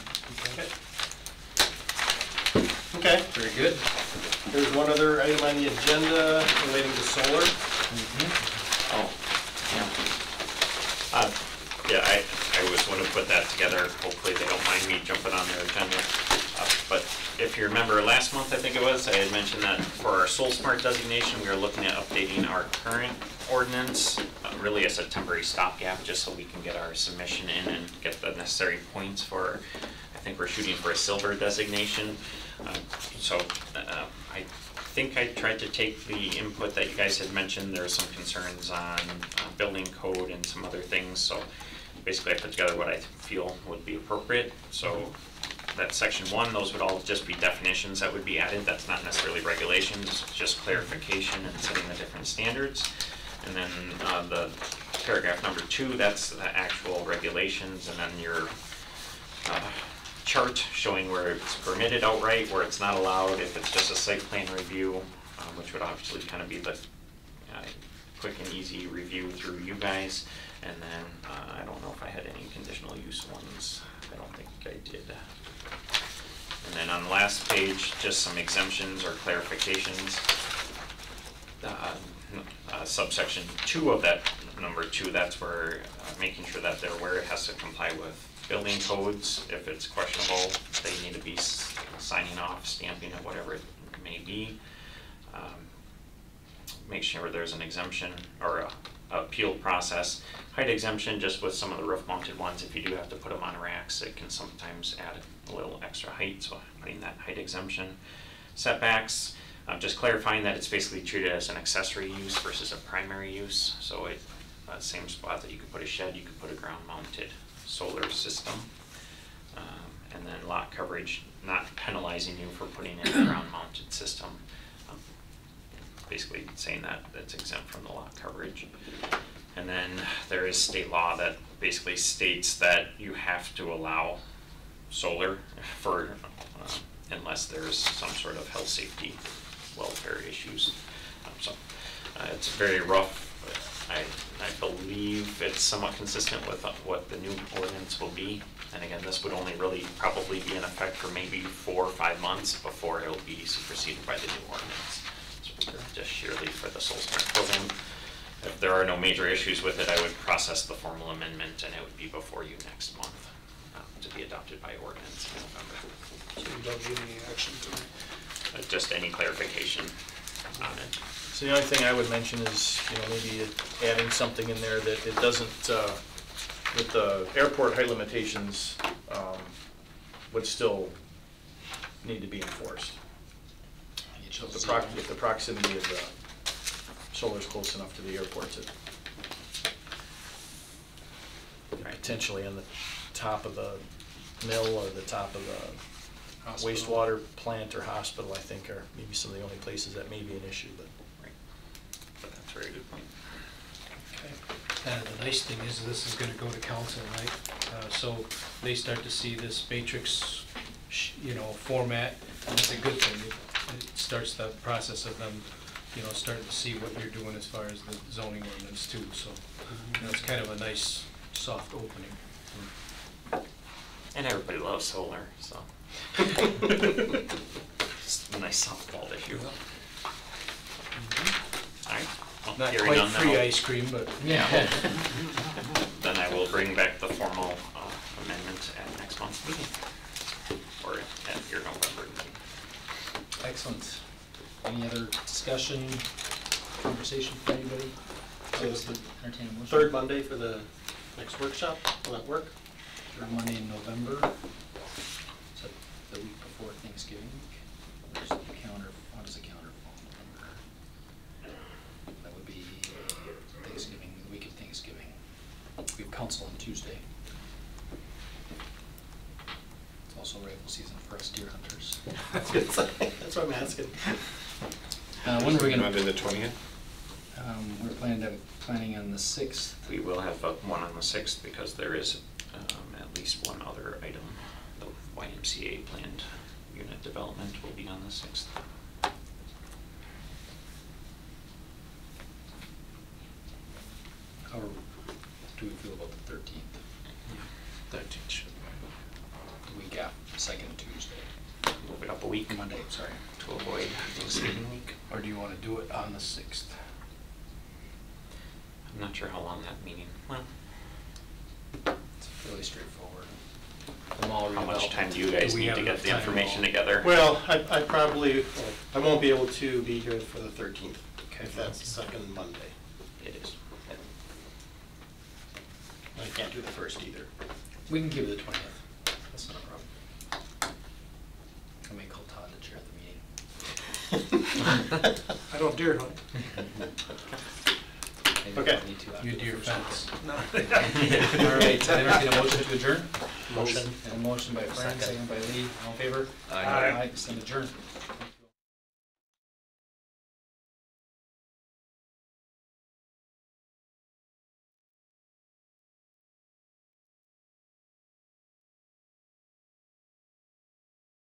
okay. Very good. There's one other item on the agenda relating to solar. Oh, yeah. Yeah, I was going to put that together. Hopefully they don't mind me jumping on their agenda. But if you remember last month, I think it was, I had mentioned that for our Soul Smart designation, we are looking at updating our current ordinance, really as a temporary stopgap, just so we can get our submission in and get the necessary points for, I think we're shooting for a silver designation. I think I tried to take the input that you guys had mentioned. There are some concerns on building code and some other things, so basically I put together what I feel would be appropriate. So that section 1, those would all just be definitions that would be added. That's not necessarily regulations, just clarification and setting the different standards. And then the paragraph number 2, that's the actual regulations, and then your chart showing where it's permitted outright, where it's not allowed, if it's just a site plan review, which would obviously kind of be the quick and easy review through you guys. And then I don't know if I had any conditional use ones. I don't think I did. And then on the last page, just some exemptions or clarifications. Subsection 2 of that number 2, that's where making sure that they're aware it has to comply with building codes. If it's questionable, they need to be signing off, stamping it, whatever it may be. Make sure there's an exemption or a appeal process. Height exemption, just with some of the roof mounted ones, if you do have to put them on racks, it can sometimes add a little extra height, so putting that height exemption. Setbacks, just clarifying that it's basically treated as an accessory use versus a primary use. So it, same spot that you could put a shed, you could put a ground mounted solar system. And then lot coverage, not penalizing you for putting in a ground mounted system. Basically saying that it's exempt from the lot coverage. And then there is state law that basically states that you have to allow solar for, unless there's some sort of health, safety, welfare issues. It's very rough. I believe it's somewhat consistent with what the new ordinance will be. And again, this would only really probably be in effect for maybe 4 or 5 months before it'll be superseded by the new ordinance. So just sheerly for the Soul Smart program. If there are no major issues with it, I would process the formal amendment and it would be before you next month to be adopted by ordinance in November. So you don't need any action tonight? Just any clarification on it. So the only thing I would mention is, maybe adding something in there that it doesn't, with the airport height limitations, would still need to be enforced. So if the proximity of the solar is close enough to the airport to potentially on the top of the mill or the top of the wastewater plant or hospital, I think, are maybe some of the only places that may be an issue. But But that's a very good point. Okay. The nice thing is this is going to go to council, right? So they start to see this matrix, format, and it's a good thing. It starts the process of them, starting to see what you're doing as far as the zoning ordinance too. So it's kind of a nice soft opening. And everybody loves solar, so. Just a nice softball issue. All right. Well, Not hearing quite none, then free I'll- ice cream, but Yeah. Then I will bring back the formal amendment at next month's meeting, or at your November meeting. Excellent. Any other discussion, conversation for anybody? So it's the Entertain a motion. third Monday for the next workshop, will that work? Third Monday in November. Is that the week before Thanksgiving week? Where's the calendar, how does the calendar fall in November? That would be Thanksgiving, the week of Thanksgiving. We have council on Tuesday. It's also rifle season for us deer hunters. That's what I'm asking. When are we gonna? Monday the 20th? We're planning on the 6th. We will have one on the 6th because there is at least one other item. The YMCA planned unit development will be on the 6th. How do we feel about the 13th? 13th should The week after, second Tuesday. Move it up a week Monday, sorry. to avoid Thanksgiving week. Or do you want to do it on the 6th? I'm not sure how long that meeting, well, It's fairly straightforward. The mall how much redevelopment. time do you guys Do we need have to enough get the time information all? together? Well, I probably, I won't be able to be here for the 13th, Okay. if that's the second Monday. It is. I can't do the first either. We can give it the 20th. That's not a problem. I may call Todd to chair the meeting. I don't deer hunt. Maybe Okay. we'll need to after You the do your first fence. No. All right, I entertain a motion to adjourn. Motion. And a motion by Fran, second by Lee. All in favor? Aye. Stand adjourned.